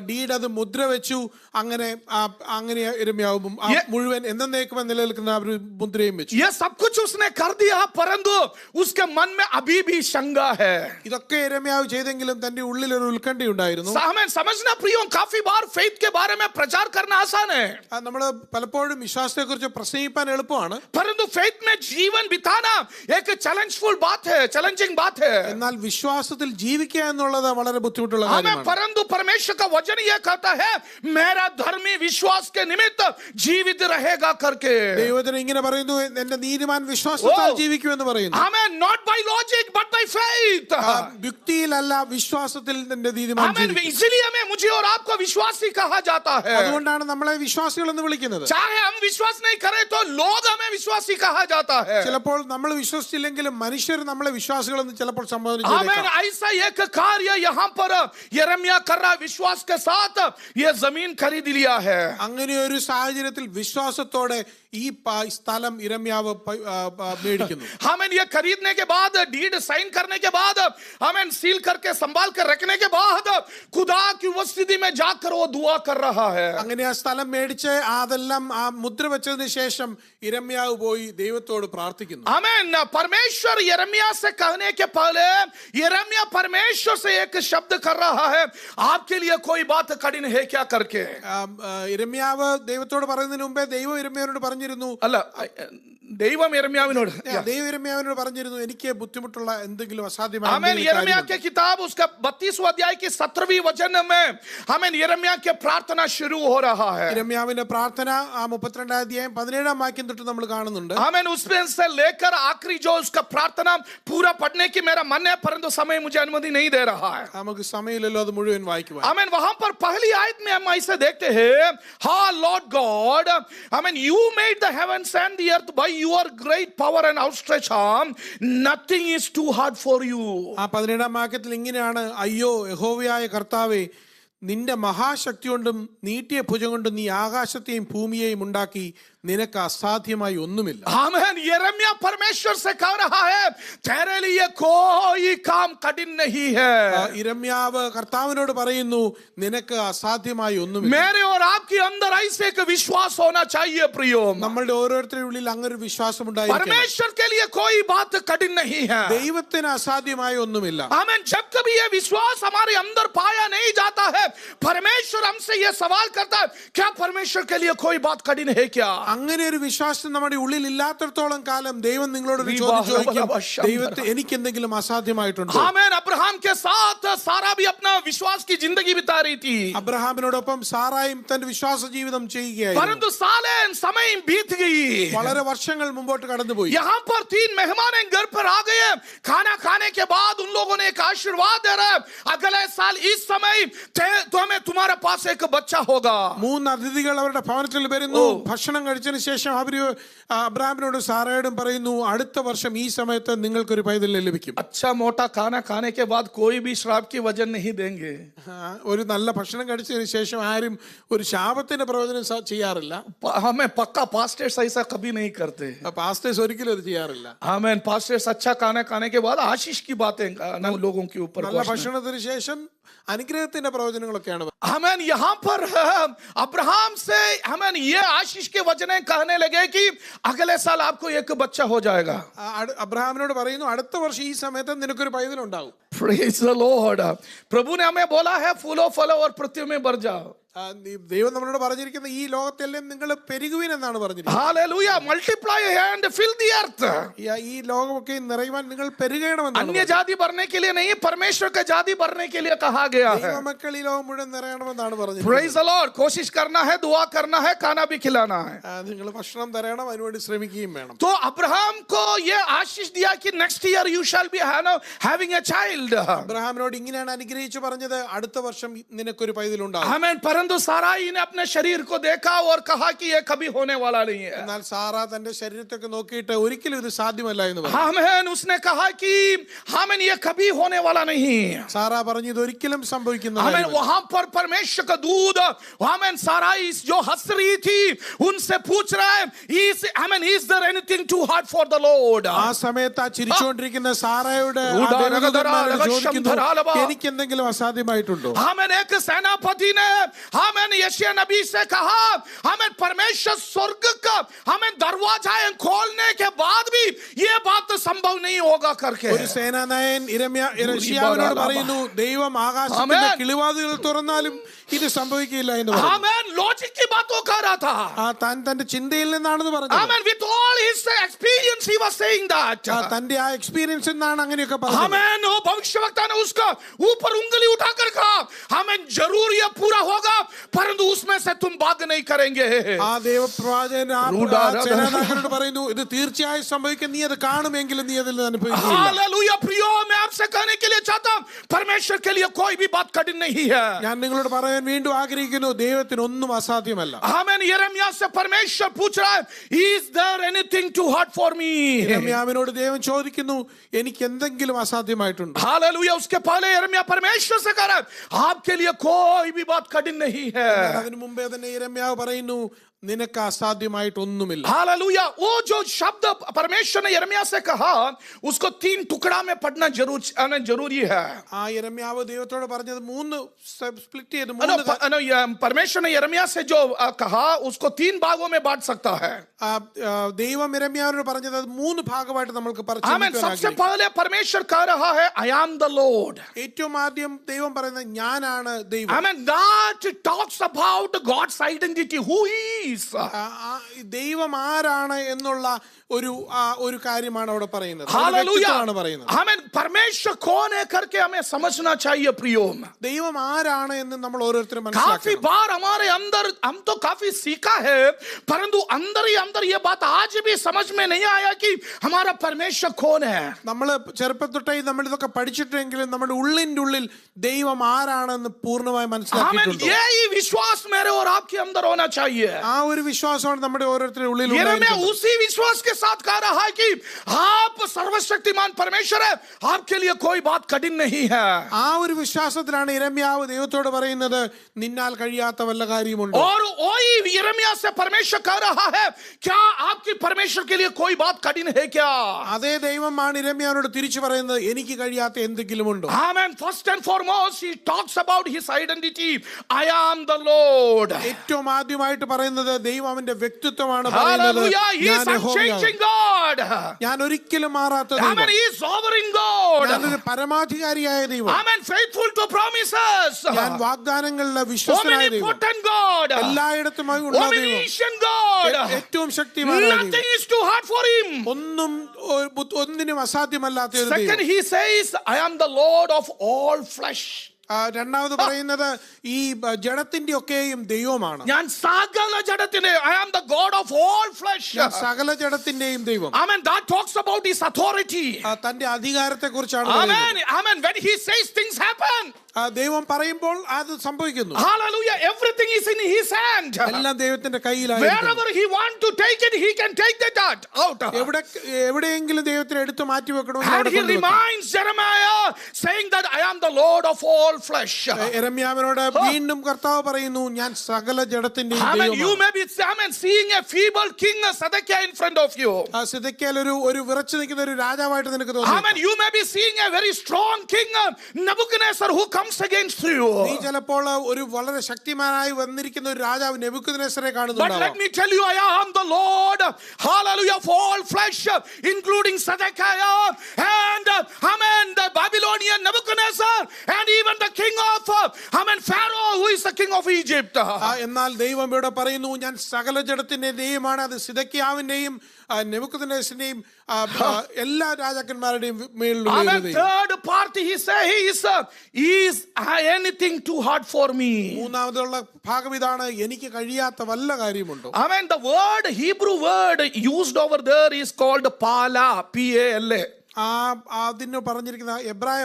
ഡീഡ് അത് മുദ്ര വെച്ചു. അങ്ങനെ യിരെമ്യാവ് മുഴുവൻ എന്നേക്കും നിലനിൽക്കുന്ന ആ ഒരു മുദ്രയും വെച്ചു. ये सब कुछ उसने कर दिया परंतु उसके मन में अभी भी शंका है. ഇതൊക്കെ യിരെമ്യാവ് ചെയ്തെങ്കിലും തന്റെ ഉള്ളിൽ ഒരു ഉത്കണ്ഠയുണ്ടായിരുന്നു. हमें समझना प्रियो, काफी बार फेथ के बारे में प्रचार करना आसान है, നമ്മൾ പലപ്പോഴും വിശ്വാസത്തെ കുറിച്ച് പ്രസംഗിക്കാൻ എളുപ്പമാണ്. परंतु फेथ में जीवन बिताना एक चैलेंजफुल बात है, चैलेंजिंग बात है. എന്നാൽ വിശ്വാസത്തിൽ ജീവിക്കുക എന്നുള്ളത് വളരെ ബുദ്ധിമുട്ടുള്ള हमें കാര്യമാണ്. परंतु परमेश्वर का वचन यह कहता है मेरा धर्मी विश्वास के निमित्त जीवित रहेगा करके. ദൈവവചനം ഇങ്ങനെ പറയുന്നു, എന്റെ നീതിമാൻ വിശ്വാസത്താൽ ജീവിക്കുമെന്ന് പറയുന്നു. हमें not by logic but by faith. യുക്തിയിലല്ല, വിശ്വാസത്തിൽ എന്റെ നീതിമാൻ हमें ജീവിക്കും. इसलिए हमें मुझे और आपको विश्वासी कहा जाता है. അതുകൊണ്ടാണ് നമ്മളെ വിശ്വാസികൾ എന്ന് വിളിക്കുന്നത്. चाहे हम विश्वास नहीं करें तो लोग हमें विश्वासी कहा जाता है. ചിലപ്പോൾ നമ്മൾ വിശ്വസിച്ചില്ലെങ്കിലും മനുഷ്യർ നമ്മളെ വിശ്വാസികൾ എന്ന് ചിലപ്പോൾ സംബോധന हमें ചെയ്തേക്കാം. ऐसा एक कार्य यहाँ पर यिर्मयाह कर रहा है, विश्वास के साथ ये जमीन खरीद लिया है. അങ്ങനെ ഒരു സാഹചര്യത്തിൽ വിശ്വാസത്തോടെ ഈ സ്ഥലം യിരെമ്യാവ് മേടിക്കുന്നു. हमें ये खरीदने के बाद, डीड साइन करने के बाद, हमें सील करके संभाल कर रखने के बाद खुदा की उपस्थिति में जाकर वो दुआ कर रहा है. അങ്ങനെ ആ സ്ഥലം മേടിച്ച് അതെല്ലാം ആ മുദ്ര വെച്ചതിന് ശേഷം യിരെമ്യാവ് പോയി ദൈവത്തോട് പ്രാർത്ഥിക്കുന്നു. आमीन. परमेश्वर यिर्मयाह से कहने के पहले यिर्मयाह परमेश्वर से एक शब्द कर रहा है, आपके लिए कोई बात कठिन है क्या करके. യിരെമ്യാവ് ദൈവത്തോട് പറയുന്നതിന് മുമ്പേ ദൈവം യിരെമ്യാവിനോട് പറഞ്ഞിരുന്നു, അല്ല, ദൈവം യിരെമ്യാവിനോട് ദൈവം യിരെമ്യാവിനോട് പറഞ്ഞിരുന്നു, എനിക്ക് ബുദ്ധിമുട്ടുള്ള എന്തെങ്കിലും അസാധ്യമായ हमें यिर्मयाह के किताब उसका 32वां अध्याय की 17वीं वचन में हमें यिर्मयाह की प्रार्थना शुरू हो रहा है. യിരെമ്യാവിന്റെ പ്രാർത്ഥന ആ 32 അധ്യായം 17 വാക്യം തൊട്ട് നമ്മൾ കാണുന്നുണ്ട്. हमें उसमें से लेकर आखिरी जो उसका प्रार्थना पूरा पढ़ने की मेरा मन है परंतु समय मुझे अनुमति नहीं दे रहा है. നമുക്ക് സമയമില്ലല്ലോ അത് മുഴുവൻ വായിക്കുവാൻ. हमें वहां पर पहली आयत में हम ऐसे देखते हैं, हाँ लॉर्ड गॉड, हमें you made the heavens and the earth by your great power and outstretched arm, nothing is too hard for you. ആ 17 വാക്യത്തിൽ ഇങ്ങനെയാണ്, അയ്യോ യഹോവയായ കർത്താവേ, നിന്റെ മഹാശക്തി കൊണ്ടും നീട്ടിയ ഭുജം കൊണ്ടും നീ ആകാശത്തെയും ഭൂമിയെയും ഉണ്ടാക്കി, നിനക്ക് അസാധ്യമായി ഒന്നുമില്ല. आमीन. यिर्मयाह परमेश्वर से कह रहा है तेरे लिए कोई काम कठिन नहीं है. യിരെമ്യാവ് കർത്താവിനോട് പറയുന്നു, നിനക്ക് അസാധ്യമായി ഒന്നുമില്ല. मेरे और आपके अंदर ऐसे एक विश्वास होना चाहिए प्रियो. നമ്മളുടെ ഓരോരുത്തരുടെ ഉള്ളിൽ അങ്ങനെ ഒരു വിശ്വാസം ഉണ്ടായിരിക്കണം. परमेश्वर के लिए कोई बात कठिन नहीं है. ദൈവത്തിന് അസാധ്യമായി ഒന്നുമില്ല. आमीन. जब कभी ये विश्वास हमारे अंदर पाया नहीं जाता है, परमेश्वर हमसे ये सवाल करता है, क्या परमेश्वर के लिए कोई बात कठिन है क्या. അങ്ങനെ ഒരു വിശ്വാസം നമ്മുടെ ഉള്ളിൽ ഇല്ലാത്തടത്തോളം കാലം ദൈവം നിങ്ങളോട് ഒരു ചോദ്യം ചോദിക്കും, ദൈവത്തെ എനിക്ക് എന്തെങ്കിലും അസാധ്യമായിട്ടുണ്ടോ. आमीन. अब्राहम के साथ सारा भी अपना विश्वास की जिंदगी बिता रही थी, അബ്രഹാമിനോടൊപ്പം സാറായും തന്റെ വിശ്വാസ ജീവിതം ചെയ്യുകയായിരുന്നു. परंतु साले समय बीत गई. വളരെ വർഷങ്ങൾ മുമ്പോട്ട് കടന്നുപോയി. यहाँ पर 3 मेहमान घर पर आ गए. खाना खाने के बाद उन लोगों ने एक आशीर्वाद दे रहा है, अगले साल इस समय तुम्हें तुम्हारे पास एक बच्चा होगा. 3 അതിഥികൾ അവരുടെ ഭവനത്തിൽ വരുന്നു. ഭക്ഷണം കഴിച്ചതിന് ശേഷം അവര് അബ്രഹാമിനോടും സാറയോടും പറയുന്നു, അടുത്ത വർഷം ഈ സമയത്ത് നിങ്ങൾക്കൊരു പൈതൽ ലഭിക്കും. अच्छा मोटा खाना खाने के बाद कोई भी श्राप की वजन नहीं देंगे. ഒരു നല്ല ഭക്ഷണം കഴിച്ചതിന് ശേഷം ആരും ഒരു ശാപത്തിന്റെ പ്രവചനം ചെയ്യാറില്ല. हमें पक्का पास्टर्स ऐसा कभी नहीं करते. പാസ്റ്റേഴ്സ് ഒരിക്കലും അത് ചെയ്യാറില്ല. आमीन. पास्टर्स अच्छा खाना खाने के बाद आशीष की बातें लोगों के ऊपर. നല്ല ഭക്ഷണത്തിന് ശേഷം അനുഗ്രഹത്തിന്റെ പ്രവചനങ്ങളൊക്കെയാണ്. हमें यहाँ पर अब्राहम से हमें ये आशीष के वचने कहने लगे कि अगले साल आपको एक बच्चा हो जाएगा. അബ്രഹാമിനോട് പറയുന്നു, അടുത്ത വർഷം ഈ സമയത്ത് നിനക്കൊരു പൈതൽ ഉണ്ടാവും. Praise the Lord. प्रभु ने हमें बोला है फूलो फलो और पृथ्वी में बढ़ जाओ. ദൈവം നമ്മളോട് പറഞ്ഞിരിക്കുന്ന ഈ ലോകത്തെല്ലാം നിങ്ങൾ പെരുകുവിൻ എന്നാണ് പറഞ്ഞിരിക്കുന്നത്. Hallelujah. Multiply and fill the earth. ഈ ലോകമൊക്കെ നിറയുവാൻ നിങ്ങൾ പെരുകണമെന്നാണ്. अन्य जाति बढ़ने के लिए नहीं, परमेश्वर का जाति बढ़ने के लिए कहा गया है. ദൈവമക്കൾ ഈ ലോകം മുഴുവൻ നിറയണമെന്നാണ് പറഞ്ഞിരിക്കുന്നത്. Praise the Lord. कोशिश करना है, दुआ करना है, खाना भी खिलाना है. നിങ്ങൾ ഭക്ഷണം തരണം, അതിനുവേണ്ടി ശ്രമിക്കുകയും വേണം. तो अब्राहम को ये आशीष दिया कि next year you shall be having a child. അബ്രഹാമിനോട് ഇങ്ങനെയാണ് അനുഗ്രഹിച്ചു പറഞ്ഞത്, അടുത്ത വർഷം നിനക്കൊരു പൈതലുണ്ടാകും. आमेन. परंतु साराई ने अपने शरीर को देखा और कहा कि ये कभी होने वाला नहीं है. എന്നാൽ സാറാ തന്റെ ശരീരത്തൊക്കെ നോക്കിയിട്ട് ഒരിക്കലും ഇത് സാധ്യമല്ല എന്ന് പറഞ്ഞു. आमेन. उसने कहा कि आमेन ये कभी होने वाला नहीं. സാറാ പറഞ്ഞു ഇത് ഒരിക്കലും സംഭവിക്കുന്ന आमेन. കാര്യമല്ല. वहां पर परमेश्वर का दूत आमेन साराई जो हंस रही थी उनसे पूछ रहा है आमेन is there anything too hard for the Lord. ആ സമയത്ത് ആ ചിരിച്ചുകൊണ്ടിരിക്കുന്ന സാറായുടെ എനിക്ക് എന്തെങ്കിലും അസാധ്യമായിട്ടുണ്ടോ? आमेन. एक सेनापति ने आमेन यशायाह नबी से कहा आमेन परमेश्वर स्वर्ग का आमेन दरवाजा खोलने के बाद भी ये बात संभव नहीं होगा करके. ഒരു സേനാനായകൻ യിരെമ്യാവിനോട് പറയുന്നു ദൈവം ആകാശത്തിന്റെ കിളിവാതിലുകൾ തുറന്നാലും ഇത് സംഭവിക്കില്ല എന്ന് പറഞ്ഞു. आमेन. लॉजिक की बातों कर रहा था. താൻ തന്റെ ചിന്തയിൽ നിന്നാണെന്ന് പറഞ്ഞു. आमेन. With all his experience he was saying that. തന്റെ ആ എക്സ്പീരിയൻസ് എന്നാണ് അങ്ങനെയൊക്കെ പറഞ്ഞത്. आमेन. वो भविष्यवक्ता ने उसका ऊपर उंगली उठाकर कहा आमेन जरूर ये पूरा होगा परंतु उसमें से तुम भाग नहीं करेंगे. ആ ദേവപ്രവാചകൻ ആ സേനാനായകനോട് പറയുന്നു ഇത് തീർച്ചയായും സംഭവിക്കും, നീ അത് കാണുമെങ്കിലും നീ അതിൽ അനുഭവിക്കില്ല. हालेलुया. प्रियो मैं आपसे कहने के लिए चाहता हूं परमेश्वर के लिए कोई भी बात कठिन नहीं है. ഞാൻ നിങ്ങളോട് പറയാൻ വീണ്ടും ആഗ്രഹിക്കുന്നു ദൈവത്തിന് ഒന്നും അസാധ്യമല്ല. आमेन. यिर्मयाह से परमेश्वर पूछ रहा है is there anything too hard for me. യിരെമ്യാവിനോട് ദൈവം ചോദിക്കുന്നു എനിക്ക് എന്തെങ്കിലും അസാധ്യമായിട്ടുണ്ടോ? हालेलुया. उसके पहले यिर्मयाह परमेश्वर से कह रहा है आपके लिए कोई भी बात कठिन नहीं है. അതിനു മുമ്പേ തന്നെ യിരെമ്യാവ് പറയുന്നു നിനക്ക് അസാധ്യമായിട്ടൊന്നുമില്ല. हालेलुया. वो जो शब्द परमेश्वर ने यिर्मयाह से कहा उसको 3 टुकड़ा में पढ़ना जरूरी है. ആ യിരെമ്യാവ് ദൈവത്തോട് പറഞ്ഞത് 3 സ്പ്ലിറ്റ് ചെയ്ത് परमेश्वर ने यिर्मयाह से जो कहा उसको 3 भागों में बांट सकता है. ദൈവം യിരെമ്യാവിനോട് പറഞ്ഞത് 3 ഭാഗമായിട്ട് നമുക്ക് आमीन. सबसे पहले परमेश्वर कह रहा है I am the Lord. ഏറ്റവും ആദ്യം ദൈവം പറയുന്നത് ഞാനാണ് ദൈവം. Amen. That talks about God's identity, who he is. ദൈവം ആരാണ് എന്നുള്ള ഒരു കാര്യമാണ് അവിടെ പറയുന്നത്. हालेलुया. പറയുന്നത്. आमीन. परमेश्वर कौन है करके हमें समझना चाहिए प्रियो. ദൈവം ആരാണ് എന്ന് നമ്മൾ ഓരോരുത്തരും काफी മനസ്സിലാക്കണം. बार हमारे अंदर हम तो काफी सीखा है परंतु अंदर ही अंदर ये बात आज भी समझ में नहीं आया कि हमारा परमेश्वर कौन है. നമ്മൾ ചെറുപ്പത്തൊട്ടായി നമ്മൾ ഇതൊക്കെ പഠിച്ചിട്ടെങ്കിലും നമ്മുടെ ഉള്ളിന്റെ ഉള്ളിൽ ദൈവം ആരാണെന്ന് പൂർണ്ണമായി മനസ്സിലാക്കിയിട്ടുണ്ട്. यही विश्वास मेरे और आपके अंदर होना चाहिए. ആ ഒരു വിശ്വാസമാണ് നമ്മുടെ ഓരോരുത്തരുടെ ഉള്ളിൽ यिर्मयाह उसी विश्वास के साथ कह रहा है कि आप सर्वशक्तिमान परमेश्वर है, आपके लिए कोई बात कठिन नहीं है. ആ ഒരു വിശ്വാസത്തിലാണ് യിരെമ്യാവ് ദൈവത്തോട് പറയുന്നത് നിന്നാൽ കഴിയാത്ത വല്ല കാര്യമുണ്ടോ? और वही यिर्मयाह से परमेश्वर कह रहा है क्या आपकी परमेश्वर के लिए कोई बात कठिन है क्या? അതേ ദൈവമാണ് യിരെമ്യാവിനോട് തിരിച്ചു പറയുന്നത് എനിക്ക് കഴിയാത്ത എന്തെങ്കിലും ഉണ്ടോ? Amen. First and foremost he talks about his identity. I am the Lord. ഏറ്റവും ആദ്യമായിട്ട് പറയുന്നത് ദൈവം അവന്റെ വ്യക്തിത്വമാണ് പറയുന്നത്. Hallelujah. He is unchanging God. ഞാൻ ഒരിക്കലും മാറാത്ത Amen. ദൈവം. He is sovereign God. ഞാനൊരു പരമാധികാരിയായ ദൈവം. Amen. Faithful to promises. ഞാൻ വാഗ്ദാനങ്ങളിലെ വിശ്വസ്തനായ ദൈവം. Omnipotent God. എല്ലായിടത്തുമായി ഉള്ള ദൈവം. Omniscient God. ഏറ്റവും ശക്തിമാനായ ദൈവം. Nothing is too hard for him. ഒന്നിനും അസാധ്യമല്ലാത്ത ഒരു Second, ദൈവം. he says, I am the Lord of all flesh. രണ്ടാമത് പറയുന്നത് ഈ ജഡത്തിന്റെ ഒക്കെയും ദൈവമാണ്. ഞാൻ സകല ജഡത്തിന്റെ I am the God of all flesh. സകല ജഡത്തിന്റെയും ദൈവം. Amen. That talks about his authority. തന്റെ അധികാരത്തെ കുറിച്ചാണ്. Amen. Amen. When he says things happen. ദൈവം പറയുമ്പോൾ അത് സംഭവിക്കുന്നു. Hallelujah. Everything is in his hand. എല്ലാം ദൈവത്തിന്റെ കയ്യിലാണ്. Wherever he want to take it, he can take that out. എവിടെയെങ്കിലും ദൈവത്തിന് എടുത്ത് മാറ്റി വെക്കണമെങ്കിൽ And he reminds Jeremiah saying that I am the Lord of all flesh. യിരെമ്യാവിനോട് വീണ്ടും കർത്താവ് പറയുന്നു ഞാൻ സകല ജഡത്തിന്റെയും ദൈവമാണ്. You may be seeing a feeble king Zedekiah in front of you. സിദെക്കീയാൽ ഒരു വിറച്ചു നിൽക്കുന്ന ഒരു രാജാവായിട്ട് നിനക്ക് തോന്നുന്നു. You may be seeing a very strong king Nebuchadnezzar who comes comes against you. നീ ചിലപ്പോൾ ഒരു വളരെ ശക്തിമാനായി വന്നിരിക്കുന്ന ഒരു രാജാവ് നെബൂഖദ്നേസരെ But let കാണുന്നുണ്ടാവാം. me tell you, I am the Lord, hallelujah, of all flesh, including Zedekiah and the Babylonian Nebuchadnezzar, and even the king of Pharaoh, who is the king of Egypt. എന്നാൽ ദൈവം ഇവിടെ പറയുന്നു, ഞാൻ സകല ജഡത്തിന്റെ ദൈവമാണ്. അത് സിദക്കിയാവിന്റെയും നെബൂഖദ്നേസറിന്റെയും എല്ലാ രാജാക്കന്മാരുടെയും മേലുള്ള ദൈവം. Third part, he says, is anything too hard for me? മൂന്നാമതുള്ള ഭാഗം ഇതാണ്, എനിക്ക് കഴിയാത്ത വല്ല കാര്യമുണ്ടോ? The word, Hebrew word used over there is called pala, P-A-L-A. അതിന് പറഞ്ഞിരിക്കുന്ന എബ്രായ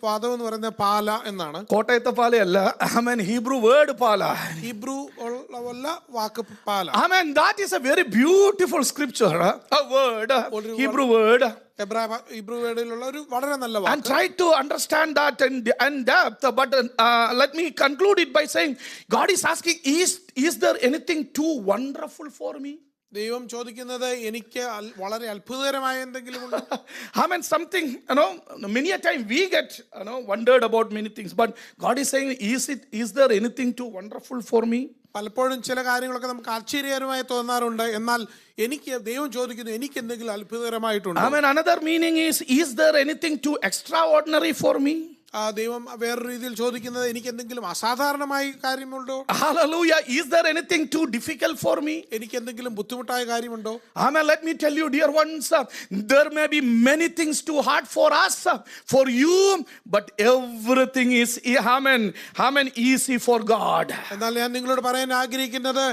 പദം എന്ന് പറയുന്നത് പാല എന്നാണ്. കോട്ടയത്തെ പാലയല്ല. Hebrew word pala. ഹീബ്രു ഉള്ള വാക്ക് പാല. That is a very beautiful scripture, a word, Hebrew word. Hebrew വേർഡിലുള്ള ഒരു വളരെ നല്ല വാക്ക്. And try to understand that in depth, but let me conclude it by saying, God is asking, is there anything too wonderful for me? ദൈവം ചോദിക്കുന്നത്, എനിക്ക് വളരെ അത്ഭുതകരമായ എന്തെങ്കിലും ഉണ്ടോ? Something, many a time we get, wondered about many things, but God is saying, is there anything too wonderful for me? പലപ്പോഴും ചില കാര്യങ്ങളൊക്കെ നമുക്ക് ആശ്ചര്യകരമായി തോന്നാറുണ്ട്. എന്നാൽ എനിക്ക് ദൈവം ചോദിക്കുന്നു, എനിക്ക് എന്തെങ്കിലും അത്ഭുതകരമായിട്ടുണ്ടോ? Another meaning is there anything too extraordinary for me? ദൈവം വേറൊരു രീതിയിൽ ചോദിക്കുന്നത്, എനിക്ക് എന്തെങ്കിലും അസാധാരണമായ കാര്യമുണ്ടോ? Hallelujah. Is there anything too difficult for me? എനിക്ക് എന്തെങ്കിലും ബുദ്ധിമുട്ടായ കാര്യമുണ്ടോ? Let me tell you, dear ones, there may be many things too hard for us, for you, but everything is easy for God. എന്നാൽ ഞാൻ നിങ്ങളോട് പറയാൻ ആഗ്രഹിക്കുന്നത്,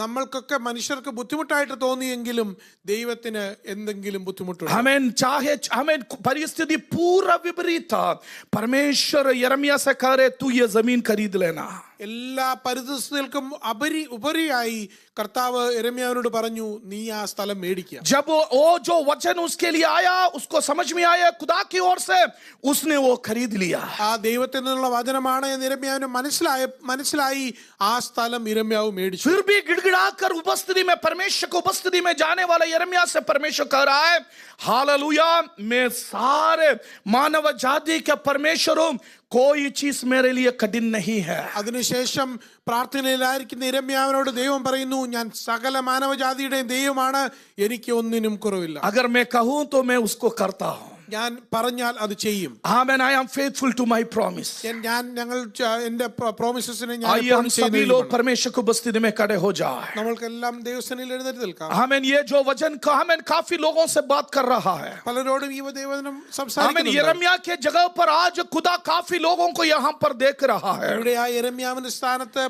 നമ്മൾക്കൊക്കെ മനുഷ്യർക്ക് ബുദ്ധിമുട്ടായിട്ട് തോന്നിയെങ്കിലും ദൈവത്തിന് എന്തെങ്കിലും ബുദ്ധിമുട്ടുണ്ട്. പരിസ്ഥിതി പൂർവ്വ വിപരീത परमेश्वर यिर्मयाह से कह रहे, तू ये जमीन खरीद लेना. എല്ലാ പരിതസ്ഥിതികൾക്കും ഉപരിയായി കർത്താവ് യിരെമ്യാവിനോട് പറഞ്ഞു, നീ ആ സ്ഥലം മേടിക്കുക. जब वो जो वचन उसके लिए आया, उसको समझ में आया खुदा की ओर से, उसने वो खरीद लिया. ആ ദൈവത്തിൽ നിന്നുള്ള വചനമാണ് എന്ന് യിരെമ്യാവിന് മനസ്സിലായി. ആ സ്ഥലം യിരെമ്യാവ് മേടിച്ചു. फिर भी गिड़गिड़ाकर उपस्थिति में, परमेश्वर को उपस्थिति में जाने वाला यिर्मयाह से परमेश्वर कह रहा है, हालेलुया, मैं सारे मानव जाति के परमेश्वर हूं, कोई चीज मेरे लिए कठिन नहीं है. അതിനുശേഷം പ്രാർത്ഥനയിലായിരിക്കുന്ന യിരെമ്യാവിനോട് ദൈവം പറയുന്നു, ഞാൻ സകല മാനവജാതിയുടെയും ദൈവമാണ്, എനിക്ക് ഒന്നിനും കുറവില്ല. अगर मैं कहूं तो मैं उसको करता हूं. ഞാൻ പറഞ്ഞാൽ അത് ചെയ്യും. I am faithful to my promise. ഞങ്ങൾ എന്റെ പ്രോമിസസിനെ आइए हम सभी लोग परमेश्वर की उपस्थिति में खड़े हो जाए. നമ്മൾക്കെല്ലാം ദൈവസന്നിധിയിൽ എഴുന്നേറ്റ് നിൽക്കാം. ये जो वचन काफी लोगों से बात कर रहा है. പലരോടും ഈ ദൈവവചനം സംസാരിക്കുന്നു. यिर्मयाह के जगह पर आज खुदा काफी लोगों को यहाँ पर देख रहा है. ഇവിടെ ആ യിരെമ്യാവിന്റെ സ്ഥാനത്ത്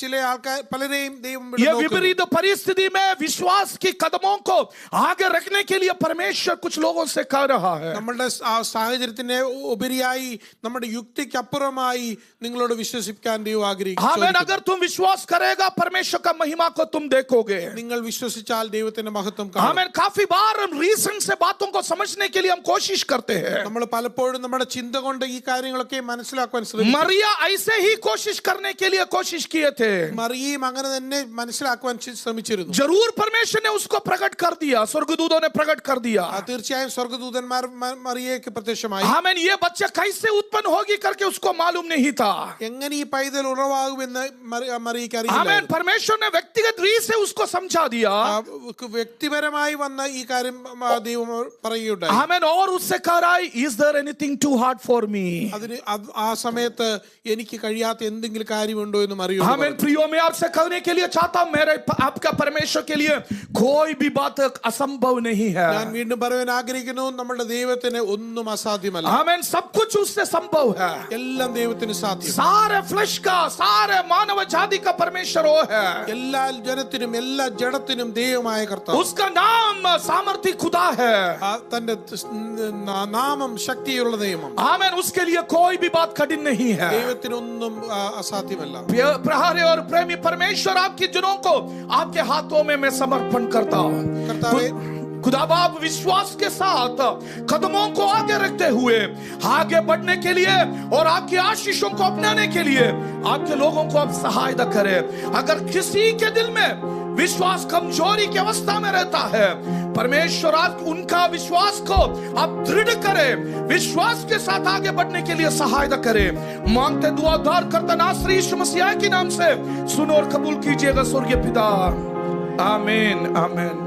ചില ആൾക്കാർ പലരെയും ദൈവം ये विपरीत परिस्थिति में विश्वास की कदमों को आगे रखने के लिए परमेश्वर कुछ लोगों से कह रहा है. നമ്മുടെ ആ സാഹചര്യത്തിന് ഉപരിയായി, നമ്മുടെ യുക്തിക്ക് അപ്പുറമായി നിങ്ങളോട് വിശ്വസിക്കാൻ ദൈവം ആഗ്രഹിക്കുന്നു. अगर तुम विश्वास करेगा, परमेश्वर का महिमा को तुम देखोगे. നിങ്ങൾ വിശ്വസിച്ചാൽ ദൈവത്തിന്റെ മഹത്വം കാണും. काफी बार रीजन से बातों को समझने के लिए हम कोशिश करते हैं. നമ്മൾ പലപ്പോഴും നമ്മുടെ ചിന്ത കൊണ്ട് ഈ കാര്യങ്ങളൊക്കെ മനസ്സിലാക്കാൻ ശ്രമിക്കും. मरिया ऐसे ही कोशिश करने के लिए कोशिश किए थे. മറിയയും അങ്ങനെ തന്നെ മനസ്സിലാക്കുവാൻ ശ്രമിച്ചിരുന്നു. जरूर परमेश्वर ने उसको प्रकट कर दिया, स्वर्गदूतों ने प्रकट कर दिया. തീർച്ചയായും സ്വർഗ്ഗദൂതന്മാർ മറിയയ്ക്ക് പ്രത്യക്ഷമായി. ये बच्चा कैसे उत्पन्न होगी करके उसको मालूम नहीं था. എങ്ങനെ ഈ പൈതൽ ഉറവാകുമെന്ന് മറിയയ്ക്ക് അറിയില്ല. परमेश्वर ने व्यक्तिगत रीति से उसको समझा दिया. വ്യക്തിപരമായി വന്ന ഈ കാര്യം ദൈവം പറയുകയുണ്ടായി. और उससे कह रहा है, is there anything too hard for me? അതിന് ആ സമയത്ത് എനിക്ക് കഴിയാത്ത എന്തെങ്കിലും കാര്യമുണ്ടോ എന്ന് മറിയ. प्रियो, मैं आपसे कहने के लिए चाहता हूं, मेरे आपका परमेश्वर के लिए कोई भी बात असंभव नहीं है. ഞാൻ വീണ്ടും പറയാൻ ആഗ്രഹിക്കുന്നു, നമ്മുടെ ദൈവത്തിന് ഒന്നും അസാധ്യമല്ല. सब कुछ उससे संभव है. എല്ലാം ദൈവത്തിന് സാധ്യം. सारे फ्लैश का, सारे मानव जाति का परमेश्वर वो है. എല്ലാ ജനത്തിനും എല്ലാ ജഡത്തിനും ദൈവമായ കർത്താവ്. उसका नाम सामर्थी खुदा है. തന്റെ നാമം ശക്തിയുള്ള ദൈവം. उसके लिए कोई भी बात कठिन नहीं है. ദൈവത്തിനൊന്നും അസാധ്യമല്ല. प्यारे और प्रेमी परमेश्वर, आपके जनों को आपके हाथों में मैं समर्पण करता हूं. കർത്താവേ, खुदा बाप विश्वास के साथ कदमों को आगे धैर्य रखते हुए आगे बढ़ने के लिए और आपकी आशीषों को अपनाने के लिए आपके लोगों को आप सहायता करें। अगर किसी के दिल में विश्वास कमजोरी की अवस्था में रहता है, परमेश्वर आप उनका विश्वास को आप दृढ़ करें, विश्वास के साथ आगे बढ़ने के लिए सहायता करें। मांगते दुआ उद्धार करता नासरी यीशु मसीह के नाम से सुनो और कबूल कीजिएगा स्वर्गीय पिता। आमीन आमीन।